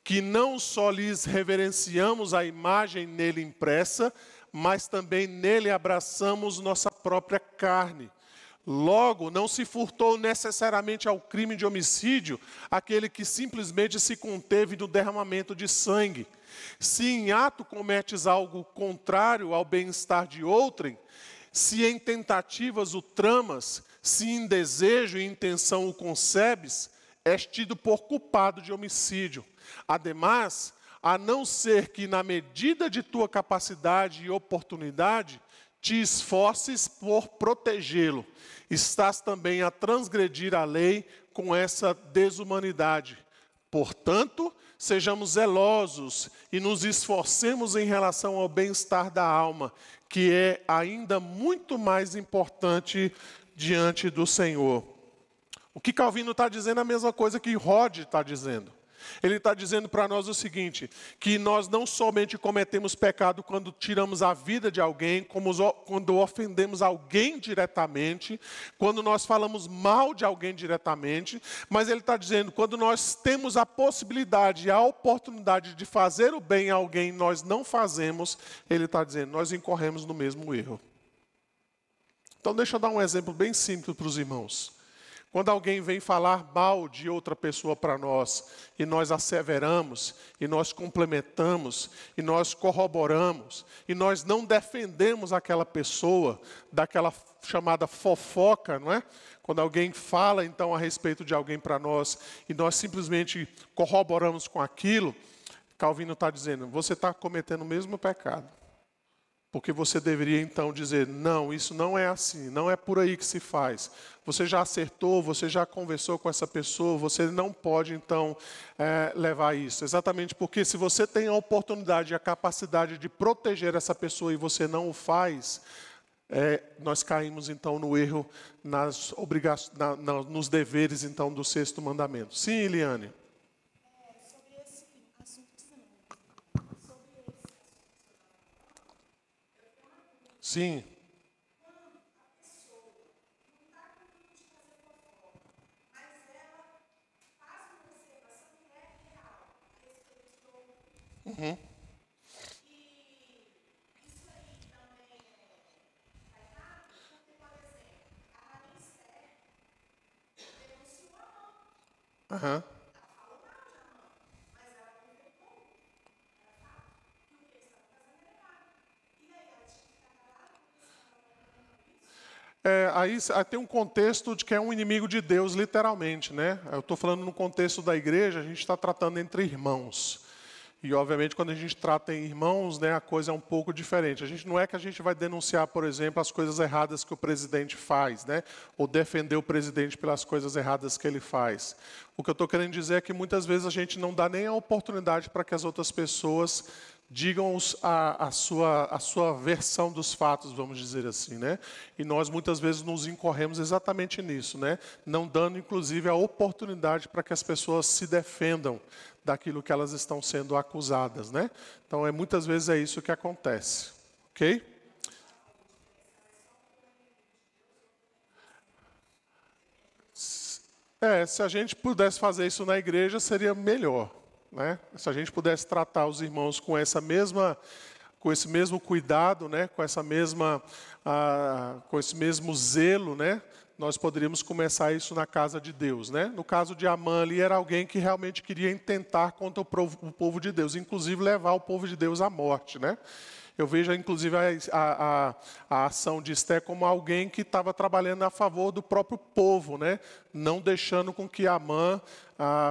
que não só lhes reverenciamos a imagem nele impressa, mas também nele abraçamos nossa própria carne. Logo, não se furtou necessariamente ao crime de homicídio aquele que simplesmente se conteve no derramamento de sangue. Se em ato cometes algo contrário ao bem-estar de outrem, se em tentativas o tramas, se em desejo e intenção o concebes, és tido por culpado de homicídio. Ademais, a não ser que na medida de tua capacidade e oportunidade, te esforces por protegê-lo, estás também a transgredir a lei com essa desumanidade. Portanto, sejamos zelosos e nos esforcemos em relação ao bem-estar da alma, que é ainda muito mais importante diante do Senhor. O que Calvino está dizendo é a mesma coisa que Rod está dizendo. Ele está dizendo para nós o seguinte, que nós não somente cometemos pecado quando tiramos a vida de alguém, como quando ofendemos alguém diretamente, quando nós falamos mal de alguém diretamente, mas ele está dizendo, quando nós temos a possibilidade e a oportunidade de fazer o bem a alguém, nós não fazemos, ele está dizendo, nós incorremos no mesmo erro. Então deixa eu dar um exemplo bem simples para os irmãos. Quando alguém vem falar mal de outra pessoa para nós, e nós asseveramos, e nós complementamos, e nós corroboramos, e nós não defendemos aquela pessoa daquela chamada fofoca, não é? Quando alguém fala então a respeito de alguém para nós, e nós simplesmente corroboramos com aquilo, Calvino está dizendo, você está cometendo o mesmo pecado. Porque você deveria então dizer, não, isso não é assim, não é por aí que se faz. Você já acertou, você já conversou com essa pessoa, você não pode então levar isso. Exatamente porque se você tem a oportunidade e a capacidade de proteger essa pessoa e você não o faz, nós caímos então no erro, nos deveres então do 6º mandamento. Sim, Eliane? Sim. Uhum. Uhum. Aí tem um contexto de que é um inimigo de Deus, literalmente, né? Eu estou falando no contexto da igreja, a gente está tratando entre irmãos. E, obviamente, quando a gente trata em irmãos, né, a coisa é um pouco diferente. Não é que a gente vai denunciar, por exemplo, as coisas erradas que o presidente faz, né? Ou defender o presidente pelas coisas erradas que ele faz. O que eu estou querendo dizer é que, muitas vezes, a gente não dá nem a oportunidade para que as outras pessoas digam a sua versão dos fatos, vamos dizer assim, né? E nós muitas vezes nos incorremos exatamente nisso, né? Não dando, inclusive, a oportunidade para que as pessoas se defendam daquilo que elas estão sendo acusadas, né? Então, muitas vezes é isso que acontece, ok? Se a gente pudesse fazer isso na igreja, seria melhor. Né? Se a gente pudesse tratar os irmãos com esse mesmo cuidado, né? com esse mesmo zelo, né? Nós poderíamos começar isso na casa de Deus. Né? No caso de Amã, ali era alguém que realmente queria intentar contra o povo de Deus, inclusive levar o povo de Deus à morte. Né? Eu vejo, inclusive, a ação de Esté como alguém que estava trabalhando a favor do próprio povo, né? Não deixando com que Amã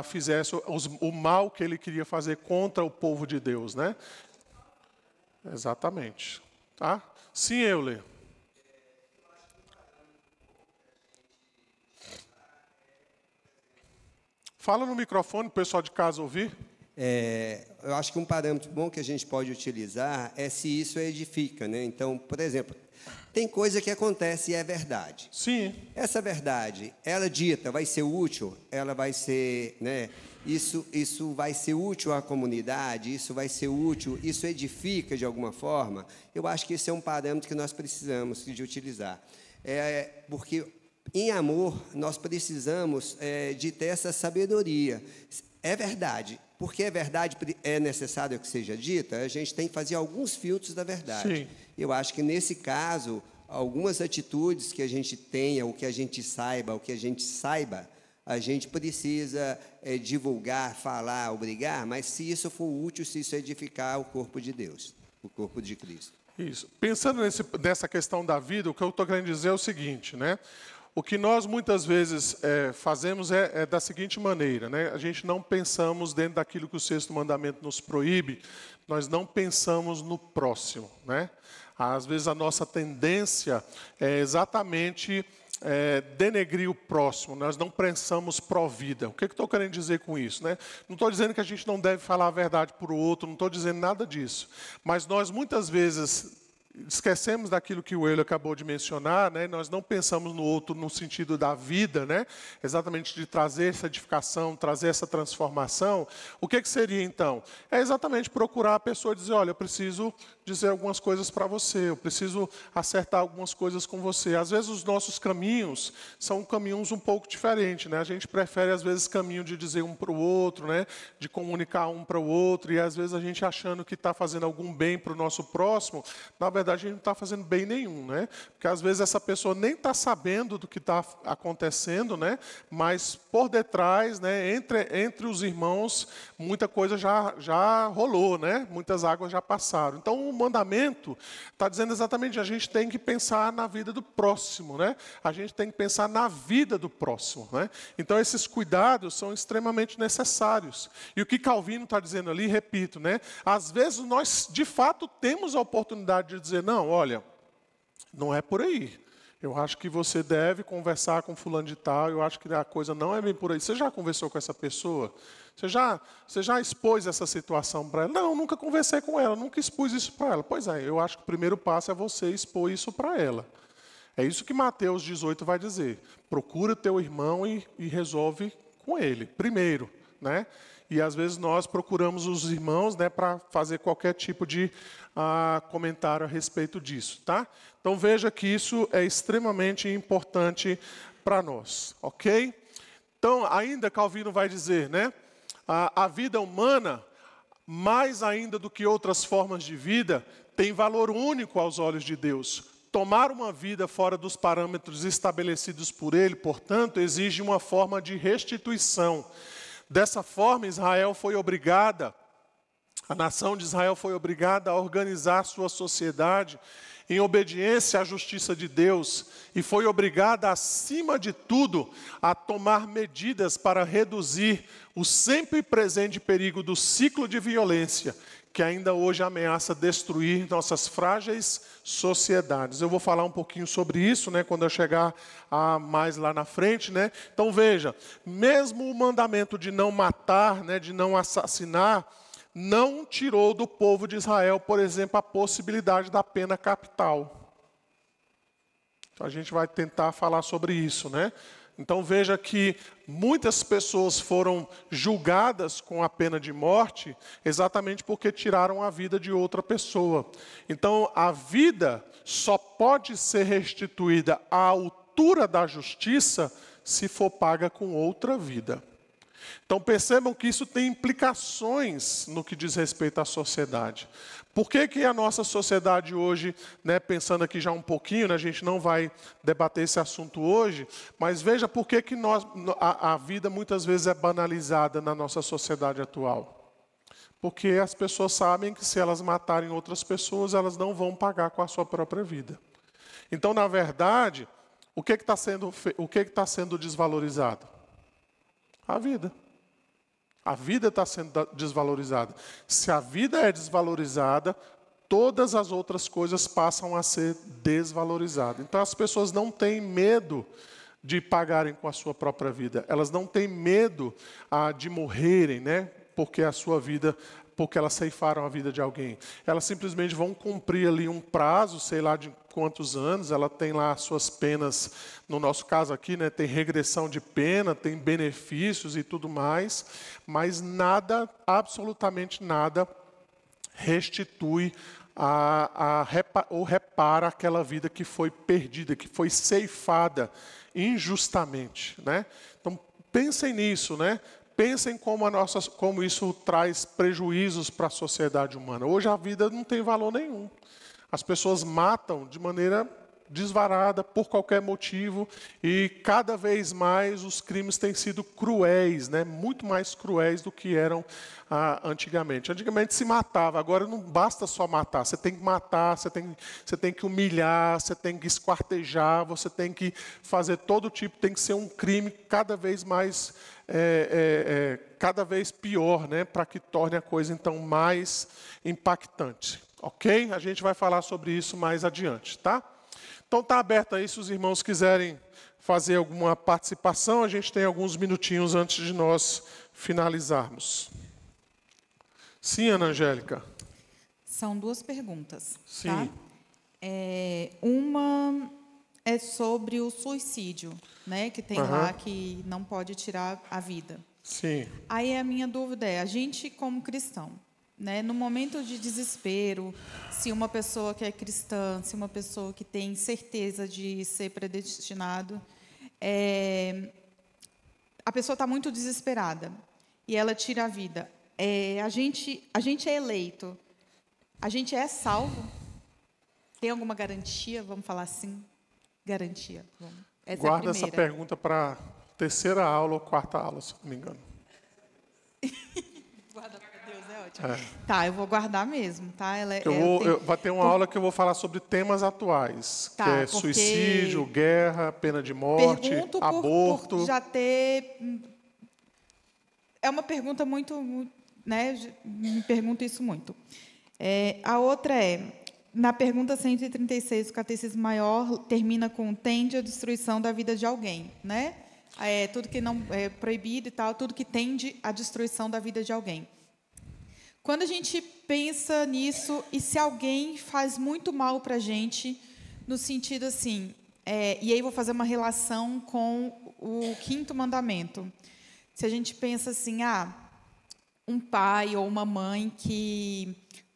fizesse o mal que ele queria fazer contra o povo de Deus. Né? Exatamente. Tá? Sim, Euler. Fala no microfone para o pessoal de casa ouvir. Eu acho que um parâmetro bom que a gente pode utilizar é se isso edifica, né? Então, por exemplo, Tem coisa que acontece e é verdade. Sim. Essa verdade, ela dita, vai ser útil, ela vai ser, né? Isso vai ser útil à comunidade, isso vai ser útil, isso edifica de alguma forma. Eu acho que esse é um parâmetro que nós precisamos de utilizar. Porque em amor nós precisamos de ter essa sabedoria. É verdade. Porque é verdade, é necessário que seja dita, a gente tem que fazer alguns filtros da verdade. Sim. Eu acho que, nesse caso, algumas atitudes que a gente tenha, o que a gente saiba, a gente precisa divulgar, falar, obrigar, mas se isso for útil, se isso edificar o corpo de Deus, o corpo de Cristo. Isso. Pensando nessa questão da vida, o que eu estou querendo dizer é o seguinte, né? O que nós muitas vezes fazemos é da seguinte maneira, né? A gente não pensamos dentro daquilo que o sexto mandamento nos proíbe, nós não pensamos no próximo, né? Às vezes a nossa tendência é exatamente denegrir o próximo, nós não pensamos pró-vida. O que eu estou querendo dizer com isso, né? Não estou dizendo que a gente não deve falar a verdade para o outro, não estou dizendo nada disso, mas nós muitas vezes esquecemos daquilo que o Euler acabou de mencionar, né? Nós não pensamos no outro no sentido da vida, né? Exatamente de trazer essa edificação, trazer essa transformação. O que seria então? É exatamente procurar a pessoa e dizer, olha, eu preciso dizer algumas coisas para você, eu preciso acertar algumas coisas com você. Às vezes os nossos caminhos são caminhos um pouco diferentes, né? A gente prefere às vezes caminho de dizer um para o outro, né? De comunicar um para o outro, e às vezes a gente achando que está fazendo algum bem para o nosso próximo, na verdade a gente não está fazendo bem nenhum, né? Porque às vezes essa pessoa nem está sabendo do que está acontecendo, né? Mas por detrás, né? Entre os irmãos, muita coisa já rolou, né? Muitas águas já passaram. Então o mandamento está dizendo exatamente, a gente tem que pensar na vida do próximo, né? A gente tem que pensar na vida do próximo, né? Então esses cuidados são extremamente necessários. E o que Calvino está dizendo ali, repito, né? Às vezes nós de fato temos a oportunidade de dizer, não, olha, não é por aí. Eu acho que você deve conversar com fulano de tal, eu acho que a coisa não é bem por aí. Você já conversou com essa pessoa? Você já expôs essa situação para ela? Não, nunca conversei com ela, nunca expus isso para ela. Pois é, eu acho que o primeiro passo é você expor isso para ela. É isso que Mateus 18 vai dizer. Procura teu irmão e resolve com ele, primeiro, né? E às vezes nós procuramos os irmãos, né, para fazer qualquer tipo de comentário a respeito disso, tá? Então veja que isso é extremamente importante para nós, ok? Então ainda Calvino vai dizer, né, a vida humana, mais ainda do que outras formas de vida, tem valor único aos olhos de Deus. Tomar uma vida fora dos parâmetros estabelecidos por Ele, portanto, exige uma forma de restituição. Dessa forma, a nação de Israel foi obrigada a organizar sua sociedade em obediência à justiça de Deus e foi obrigada, acima de tudo, a tomar medidas para reduzir o sempre presente perigo do ciclo de violência que ainda hoje ameaça destruir nossas frágeis sociedades. Eu vou falar um pouquinho sobre isso, né, quando eu chegar mais lá na frente, né? Então veja, mesmo o mandamento de não matar, né, de não assassinar, não tirou do povo de Israel, por exemplo, a possibilidade da pena capital. Então a gente vai tentar falar sobre isso, né? Então veja que muitas pessoas foram julgadas com a pena de morte exatamente porque tiraram a vida de outra pessoa. Então a vida só pode ser restituída à altura da justiça se for paga com outra vida. Então percebam que isso tem implicações no que diz respeito à sociedade. Por que a nossa sociedade hoje, né, pensando aqui já um pouquinho, né, a gente não vai debater esse assunto hoje, mas veja por que a vida muitas vezes é banalizada na nossa sociedade atual. Porque as pessoas sabem que se elas matarem outras pessoas, elas não vão pagar com a sua própria vida. Então, na verdade, o que está sendo desvalorizado? A vida. A vida está sendo desvalorizada. Se a vida é desvalorizada, todas as outras coisas passam a ser desvalorizadas. Então as pessoas não têm medo de pagarem com a sua própria vida. Elas não têm medo de morrerem, né? Porque a sua vida porque elas ceifaram a vida de alguém. Elas simplesmente vão cumprir ali um prazo, sei lá de quantos anos, ela tem lá suas penas, no nosso caso aqui, né, tem regressão de pena, tem benefícios e tudo mais, mas nada, absolutamente nada, restitui ou repara aquela vida que foi perdida, que foi ceifada injustamente, né? Então, pensem nisso, né? Pensem como isso traz prejuízos para a sociedade humana. Hoje a vida não tem valor nenhum. As pessoas matam de maneira desvarada, por qualquer motivo, e cada vez mais os crimes têm sido cruéis, né? Muito mais cruéis do que eram antigamente. Antigamente se matava, agora não basta só matar, você tem que matar, você tem que humilhar, você tem que esquartejar, você tem que fazer todo tipo, tem que ser um crime cada vez mais, cada vez pior, né? Para que torne a coisa então mais impactante. Ok? A gente vai falar sobre isso mais adiante, tá? Então está aberto aí, se os irmãos quiserem fazer alguma participação, a gente tem alguns minutinhos antes de nós finalizarmos. Sim, Ana Angélica. São duas perguntas. Sim. Tá? Uma é sobre o suicídio, né? Que tem lá que não pode tirar a vida. Sim. Aí a minha dúvida é, a gente como cristão, né, no momento de desespero, se uma pessoa que é cristã, se uma pessoa que tem certeza de ser predestinado, a pessoa está muito desesperada e ela tira a vida. A gente é eleito, a gente é salvo? Tem alguma garantia? Vamos falar assim? Garantia. Essa Guarda é a essa primeira. pergunta para a terceira aula ou quarta aula, se não me engano. Guarda para Deus, é ótimo. Tá, eu vou guardar mesmo, tá? Vai ter uma aula que eu vou falar sobre temas atuais, Tá, que é porque suicídio, guerra, pena de morte, pergunto aborto. por já ter... É uma pergunta muito, né? Me pergunto isso muito. A outra na pergunta 136, o Catecismo Maior termina com tende à destruição da vida de alguém, né? Tudo que não é proibido e tal, tudo que tende à destruição da vida de alguém. Quando a gente pensa nisso, e se alguém faz muito mal para a gente, no sentido assim, e aí vou fazer uma relação com o 5º mandamento. Se a gente pensa assim, um pai ou uma mãe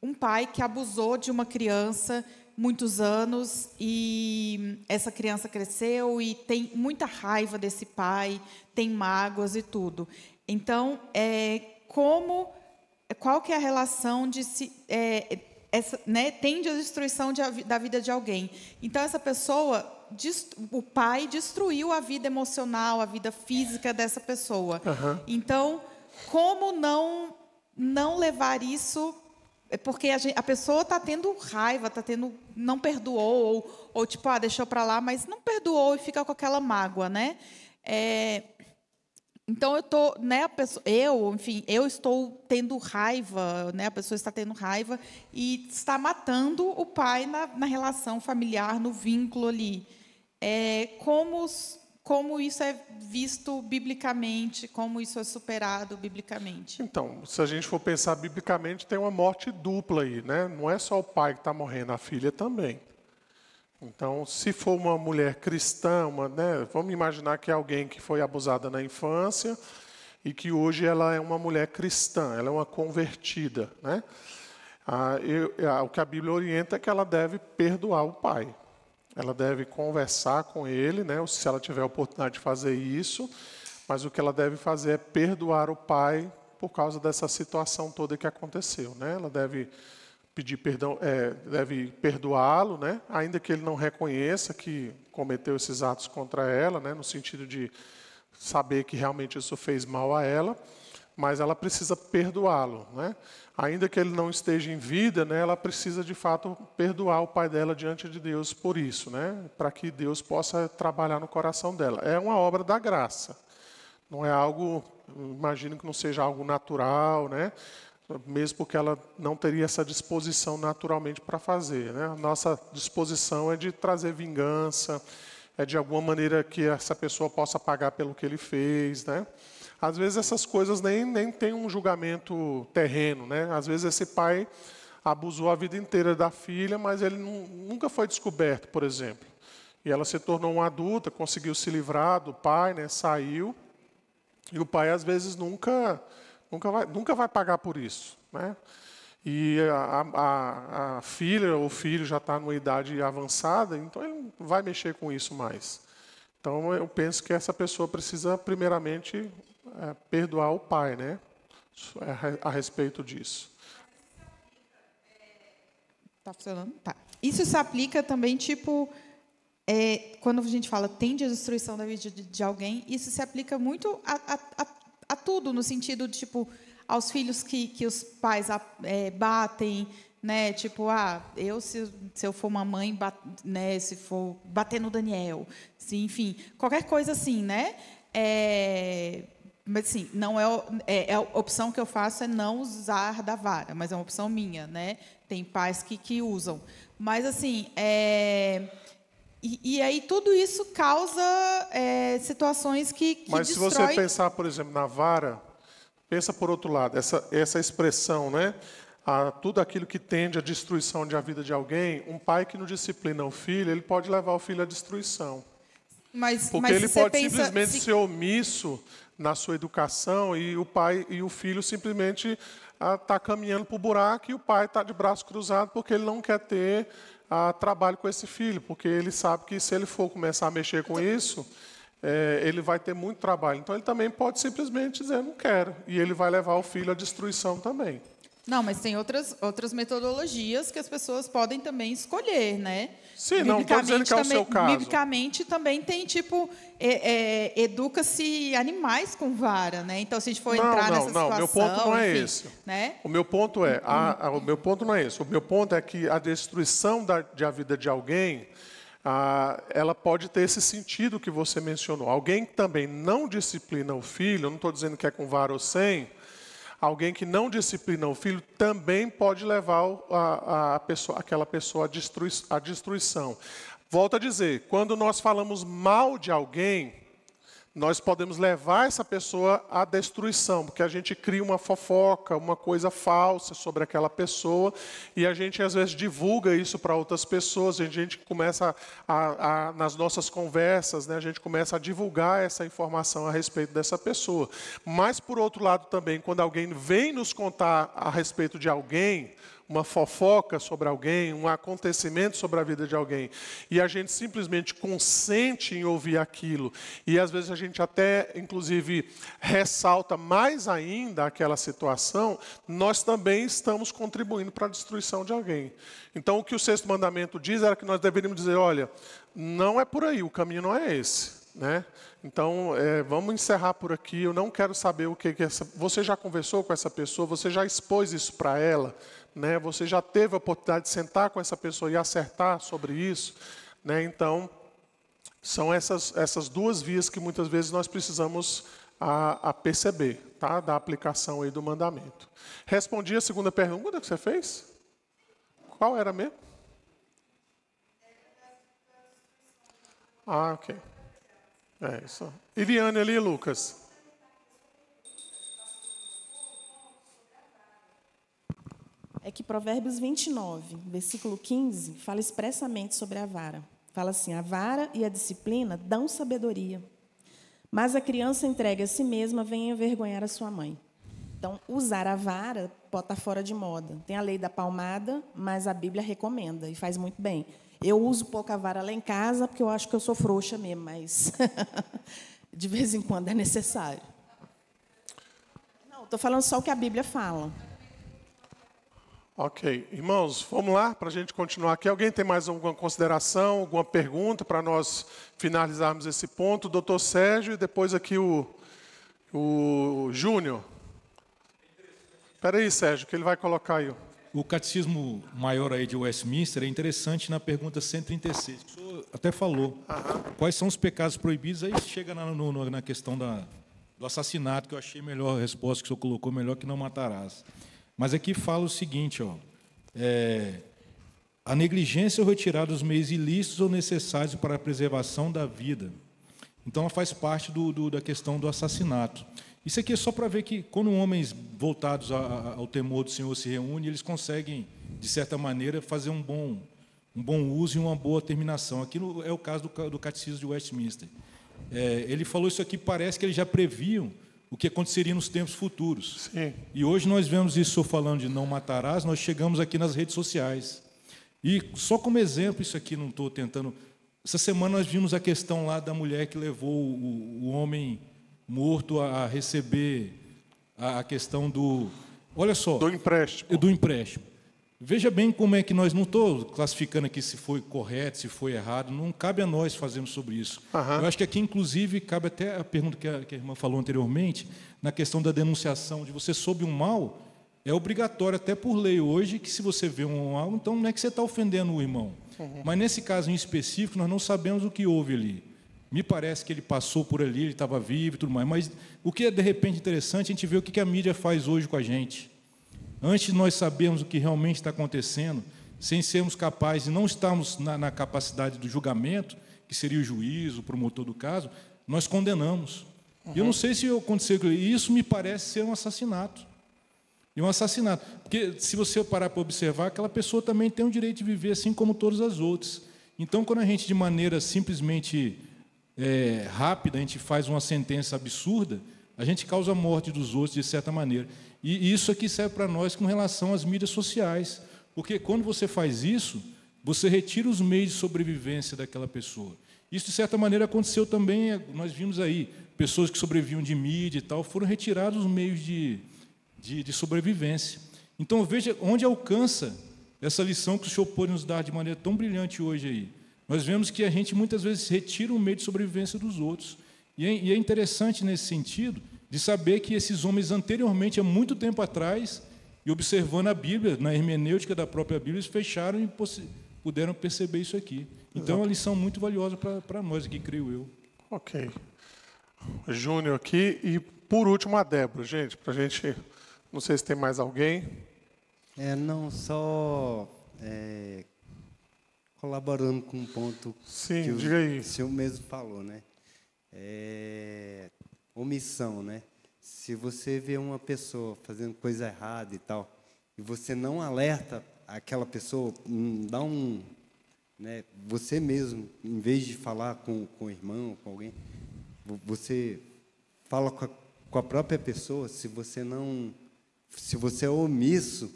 um pai que abusou de uma criança muitos anos e essa criança cresceu e tem muita raiva desse pai, tem mágoas e tudo. Então, qual que é a relação de tende à destruição da vida de alguém? Então, essa pessoa, o pai destruiu a vida emocional, a vida física dessa pessoa. Então, como não levar isso... Porque a pessoa está tendo raiva, não perdoou, ou tipo, deixou para lá, mas não perdoou e fica com aquela mágoa, né? Então eu estou tendo raiva, né? A pessoa está tendo raiva e está matando o pai na relação familiar, no vínculo ali. Como isso é visto biblicamente, como isso é superado biblicamente? Então, se a gente for pensar biblicamente, tem uma morte dupla aí, né? Não é só o pai que está morrendo, a filha também. Então, se for uma mulher cristã, né, vamos imaginar que é alguém que foi abusada na infância e que hoje ela é uma mulher cristã, ela é uma convertida, né? O que a Bíblia orienta é que ela deve perdoar o pai. Ela deve conversar com ele, né, se ela tiver a oportunidade de fazer isso, mas o que ela deve fazer é perdoar o pai por causa dessa situação toda que aconteceu, né? Ela deve pedir perdão, deve perdoá-lo, né, ainda que ele não reconheça que cometeu esses atos contra ela, né, no sentido de saber que realmente isso fez mal a ela, mas ela precisa perdoá-lo, né? Ainda que ele não esteja em vida, né, ela precisa, de fato, perdoar o pai dela diante de Deus por isso, né, para que Deus possa trabalhar no coração dela. É uma obra da graça. Não é algo, imagino que não seja algo natural, né, mesmo porque ela não teria essa disposição naturalmente para fazer, né? A nossa disposição é de trazer vingança, de alguma maneira que essa pessoa possa pagar pelo que ele fez, né? Às vezes essas coisas nem tem um julgamento terreno, né? Às vezes esse pai abusou a vida inteira da filha, mas ele nunca foi descoberto, por exemplo. E ela se tornou uma adulta, conseguiu se livrar do pai, né? Saiu. E o pai, às vezes, nunca vai pagar por isso, né? E a filha ou o filho já está numa idade avançada, então ele não vai mexer com isso mais. Então, eu penso que essa pessoa precisa, primeiramente, perdoar o pai, né? A respeito disso. Tá funcionando? Tá. Isso se aplica também, tipo, quando a gente fala tende à destruição da vida de alguém, isso se aplica muito a tudo, no sentido de, tipo, aos filhos que os pais batem, né? Tipo, se eu for uma mãe, né? Se for bater no Daniel, enfim, qualquer coisa assim, né? Mas assim, não a opção que eu faço é não usar da vara, mas é uma opção minha, né? Tem pais que usam, mas assim, e aí tudo isso causa situações que mas se você pensar, por exemplo, na vara, pensa por outro lado, essa expressão, né? Tudo aquilo que tende à destruição da vida de alguém, um pai que não disciplina o filho, ele pode levar o filho à destruição. Porque ele pode simplesmente ser omisso na sua educação e o pai e o filho simplesmente está caminhando para o buraco e o pai está de braço cruzado porque ele não quer ter trabalho com esse filho, porque ele sabe que se ele for começar a mexer com isso, ele vai ter muito trabalho. Então ele também pode simplesmente dizer, não quero, e ele vai levar o filho à destruição também. Não, mas tem outras metodologias que as pessoas podem também escolher, né? Sim, não estou dizendo que é o seu caso. Biblicamente também tem, tipo, educa-se animais com vara, né? Então, se a gente for entrar nessa situação... Não, meu ponto não é esse. Né? O meu ponto o meu ponto não é esse. O meu ponto é que a destruição da vida de alguém, ela pode ter esse sentido que você mencionou. Alguém que também não disciplina o filho, eu não estou dizendo que é com vara ou sem, alguém que não disciplina o filho também pode levar aquela pessoa à destruição. Volto a dizer, quando nós falamos mal de alguém, nós podemos levar essa pessoa à destruição, porque a gente cria uma fofoca, uma coisa falsa sobre aquela pessoa, e a gente às vezes divulga isso para outras pessoas, a gente começa nas nossas conversas, né, a gente começa a divulgar essa informação a respeito dessa pessoa. Mas, por outro lado também, quando alguém vem nos contar a respeito de alguém, uma fofoca sobre alguém, um acontecimento sobre a vida de alguém, e a gente simplesmente consente em ouvir aquilo, e às vezes a gente até, inclusive, ressalta mais ainda aquela situação, nós também estamos contribuindo para a destruição de alguém. Então, o que o sexto mandamento diz era que nós deveríamos dizer, olha, não é por aí, o caminho não é esse, né? Então, vamos encerrar por aqui, eu não quero saber o que você já conversou com essa pessoa, você já expôs isso para ela, né? Você já teve a oportunidade de sentar com essa pessoa e acertar sobre isso, né? Então, são essas duas vias que muitas vezes nós precisamos perceber, tá? Da aplicação aí do mandamento. Respondi a segunda pergunta que você fez? Qual era mesmo? Ok. Isso. Iliane ali, Lucas. É que Provérbios 29, versículo 15, fala expressamente sobre a vara. Fala assim, a vara e a disciplina dão sabedoria, mas a criança entregue a si mesma vem envergonhar a sua mãe. Então, usar a vara pode estar fora de moda. Tem a lei da palmada, mas a Bíblia recomenda e faz muito bem. Eu uso pouco a vara lá em casa, porque eu acho que eu sou frouxa mesmo, mas de vez em quando é necessário. Não, estou falando só o que a Bíblia fala. Ok. Irmãos, vamos lá para a gente continuar aqui. Alguém tem mais alguma consideração, alguma pergunta para nós finalizarmos esse ponto? O doutor Sérgio e depois aqui o Júnior. Espera aí, Sérgio, que ele vai colocar aí. O Catecismo Maior aí de Westminster é interessante na pergunta 136, que o senhor até falou. Quais são os pecados proibidos? Aí chega na questão do assassinato, que eu achei melhor a resposta que o senhor colocou, melhor que não matarás. Mas aqui fala o seguinte, a negligência ou retirada dos meios ilícitos ou necessários para a preservação da vida. Então, ela faz parte da questão do assassinato. Isso aqui é só para ver que, quando homens voltados ao temor do Senhor se reúnem, eles conseguem, de certa maneira, fazer um bom uso e uma boa terminação. Aqui é o caso do Catecismo de Westminster. Ele falou isso aqui, parece que eles já previam o que aconteceria nos tempos futuros. Sim. E hoje nós vemos isso, falando de não matarás, nós chegamos aqui nas redes sociais. E só como exemplo, isso aqui não estou tentando... Essa semana nós vimos a questão lá da mulher que levou o homem morto a receber a questão do... Olha só. Do empréstimo. Do empréstimo. Veja bem como é que nós... Não estou classificando aqui se foi correto, se foi errado. Não cabe a nós fazermos sobre isso. Eu acho que aqui, inclusive, cabe até a pergunta que a irmã falou anteriormente, na questão da denunciação, de você sob um mal, é obrigatório, até por lei hoje, que se você vê um mal, então não é que você está ofendendo o irmão. Mas nesse caso em específico, nós não sabemos o que houve ali. Me parece que ele passou por ali, ele estava vivo e tudo mais. Mas o que é, de repente, interessante, a gente vê o que a mídia faz hoje com a gente. Antes de nós sabermos o que realmente está acontecendo, sem sermos capazes, e não estarmos na capacidade do julgamento, que seria o juiz, o promotor do caso, nós condenamos. E eu não sei se aconteceu isso. Isso me parece ser um assassinato. E um assassinato. Porque, se você parar para observar, aquela pessoa também tem o direito de viver assim como todas as outras. Então, quando a gente, de maneira simplesmente rápida, a gente faz uma sentença absurda, a gente causa a morte dos outros, de certa maneira. E isso aqui serve para nós com relação às mídias sociais. Porque, quando você faz isso, você retira os meios de sobrevivência daquela pessoa. Isso, de certa maneira, aconteceu também, nós vimos aí, pessoas que sobreviviam de mídia e tal, foram retirados os meios de sobrevivência. Então, veja onde alcança essa lição que o Senhor pôde nos dar de maneira tão brilhante hoje aí. Nós vemos que a gente, muitas vezes, retira o meio de sobrevivência dos outros. E é interessante, nesse sentido, de saber que esses homens, anteriormente, há muito tempo atrás, e observando a Bíblia, na hermenêutica da própria Bíblia, eles fecharam e puderam perceber isso aqui. Então, é uma lição muito valiosa para nós aqui, creio eu. Ok. Júnior aqui. E, por último, a Débora. Gente, para a gente... Não sei se tem mais alguém. Não, só colaborando com um ponto que o senhor mesmo falou, né? Omissão, né? Se você vê uma pessoa fazendo coisa errada e tal, e você não alerta aquela pessoa, dá um... Né, você mesmo, em vez de falar com o irmão, com alguém, você fala com a própria pessoa. Se você é omisso,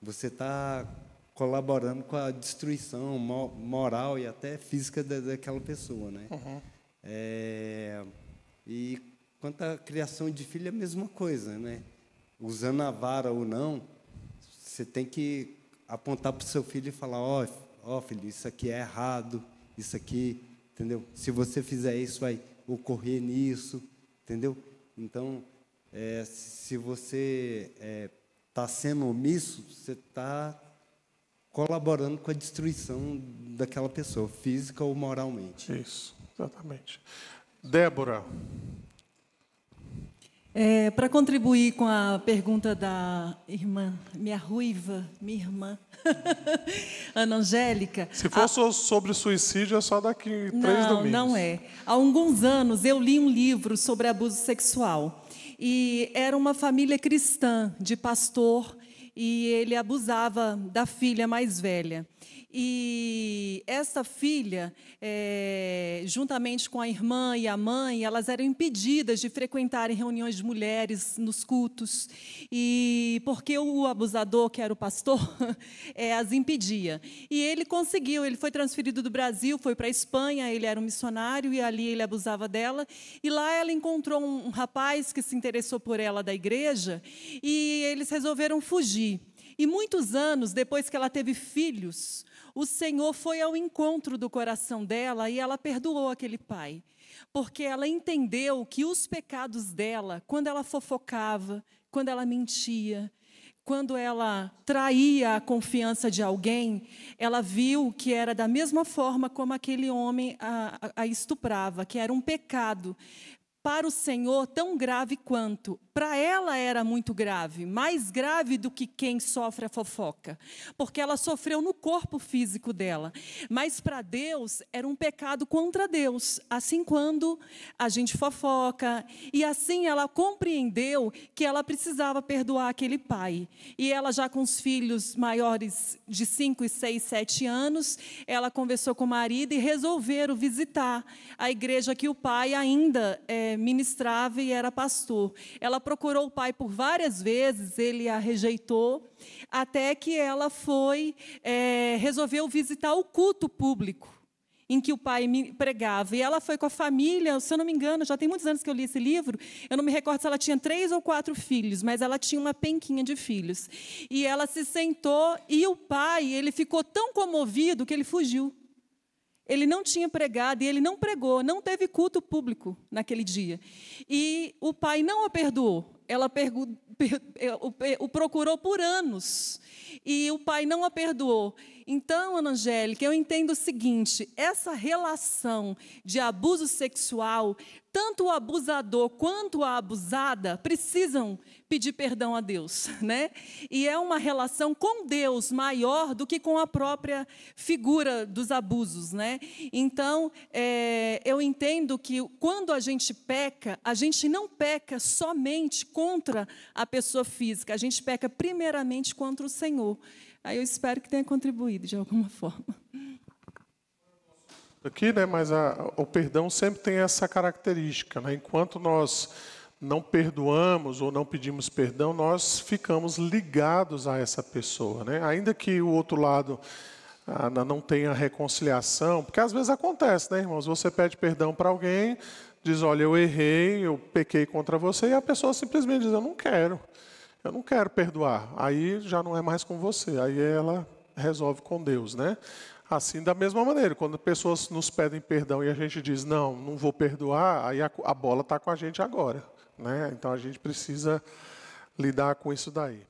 você está colaborando com a destruição moral e até física daquela pessoa, né? E quanto à criação de filho, é a mesma coisa, né? Usando a vara ou não, você tem que apontar para o seu filho e falar: ó, filho, isso aqui é errado, isso aqui, entendeu? Se você fizer isso, vai ocorrer nisso, entendeu? Então, se você está sendo omisso, você está colaborando com a destruição daquela pessoa, física ou moralmente. Isso, exatamente. Débora. Para contribuir com a pergunta da irmã, minha irmã, Ana Angélica... Se for sobre suicídio, é só daqui 3 domingos. Não é. Há alguns anos, eu li um livro sobre abuso sexual. E era uma família cristã, de pastor, e ele abusava da filha mais velha. E essa filha, juntamente com a irmã e a mãe, elas eram impedidas de frequentarem reuniões de mulheres nos cultos, e porque o abusador, que era o pastor, as impedia. E ele conseguiu, ele foi transferido do Brasil, foi para a Espanha, ele era um missionário, e ali ele abusava dela. E lá ela encontrou um rapaz que se interessou por ela da igreja, e eles resolveram fugir. E muitos anos depois que ela teve filhos, o Senhor foi ao encontro do coração dela e ela perdoou aquele pai. Porque ela entendeu que os pecados dela, quando ela fofocava, quando ela mentia, quando ela traía a confiança de alguém, ela viu que era da mesma forma como aquele homem a estuprava, que era um pecado. para o Senhor tão grave quanto. Para ela era muito grave, mais grave do que quem sofre a fofoca, porque ela sofreu no corpo físico dela. Mas para Deus era um pecado contra Deus, assim quando a gente fofoca. E assim ela compreendeu que ela precisava perdoar aquele pai. E ela já com os filhos maiores de 5, 6, 7 anos, ela conversou com o marido e resolveram visitar a igreja que o pai ainda ministrava e era pastor. Ela procurou o pai por várias vezes, ele a rejeitou, até que ela resolveu visitar o culto público em que o pai pregava. E ela foi com a família, se eu não me engano, já tem muitos anos que eu li esse livro, eu não me recordo se ela tinha 3 ou 4 filhos, mas ela tinha uma penquinha de filhos. E ela se sentou, e o pai, ele ficou tão comovido que ele fugiu. Ele não tinha pregado e ele não pregou, não teve culto público naquele dia. E o pai não a perdoou. Ela o procurou por anos e o pai não a perdoou. Então, Ana Angélica, eu entendo o seguinte: essa relação de abuso sexual, tanto o abusador quanto a abusada precisam pedir perdão a Deus, né? E é uma relação com Deus maior do que com a própria figura dos abusos, né? Então, eu entendo que quando a gente peca, a gente não peca somente contra a pessoa física, a gente peca primeiramente contra o Senhor. Aí eu espero que tenha contribuído de alguma forma. Aqui, né, mas o perdão sempre tem essa característica, né? Enquanto nós não perdoamos ou não pedimos perdão, nós ficamos ligados a essa pessoa, né? Ainda que o outro lado não tenha reconciliação, porque às vezes acontece, né, irmãos? Você pede perdão para alguém, diz, olha, eu errei, eu pequei contra você, e a pessoa simplesmente diz, eu não quero perdoar. Aí já não é mais com você, aí ela resolve com Deus, né? Assim, da mesma maneira, quando pessoas nos pedem perdão e a gente diz, não vou perdoar, aí a bola está com a gente agora, né? Então a gente precisa lidar com isso daí.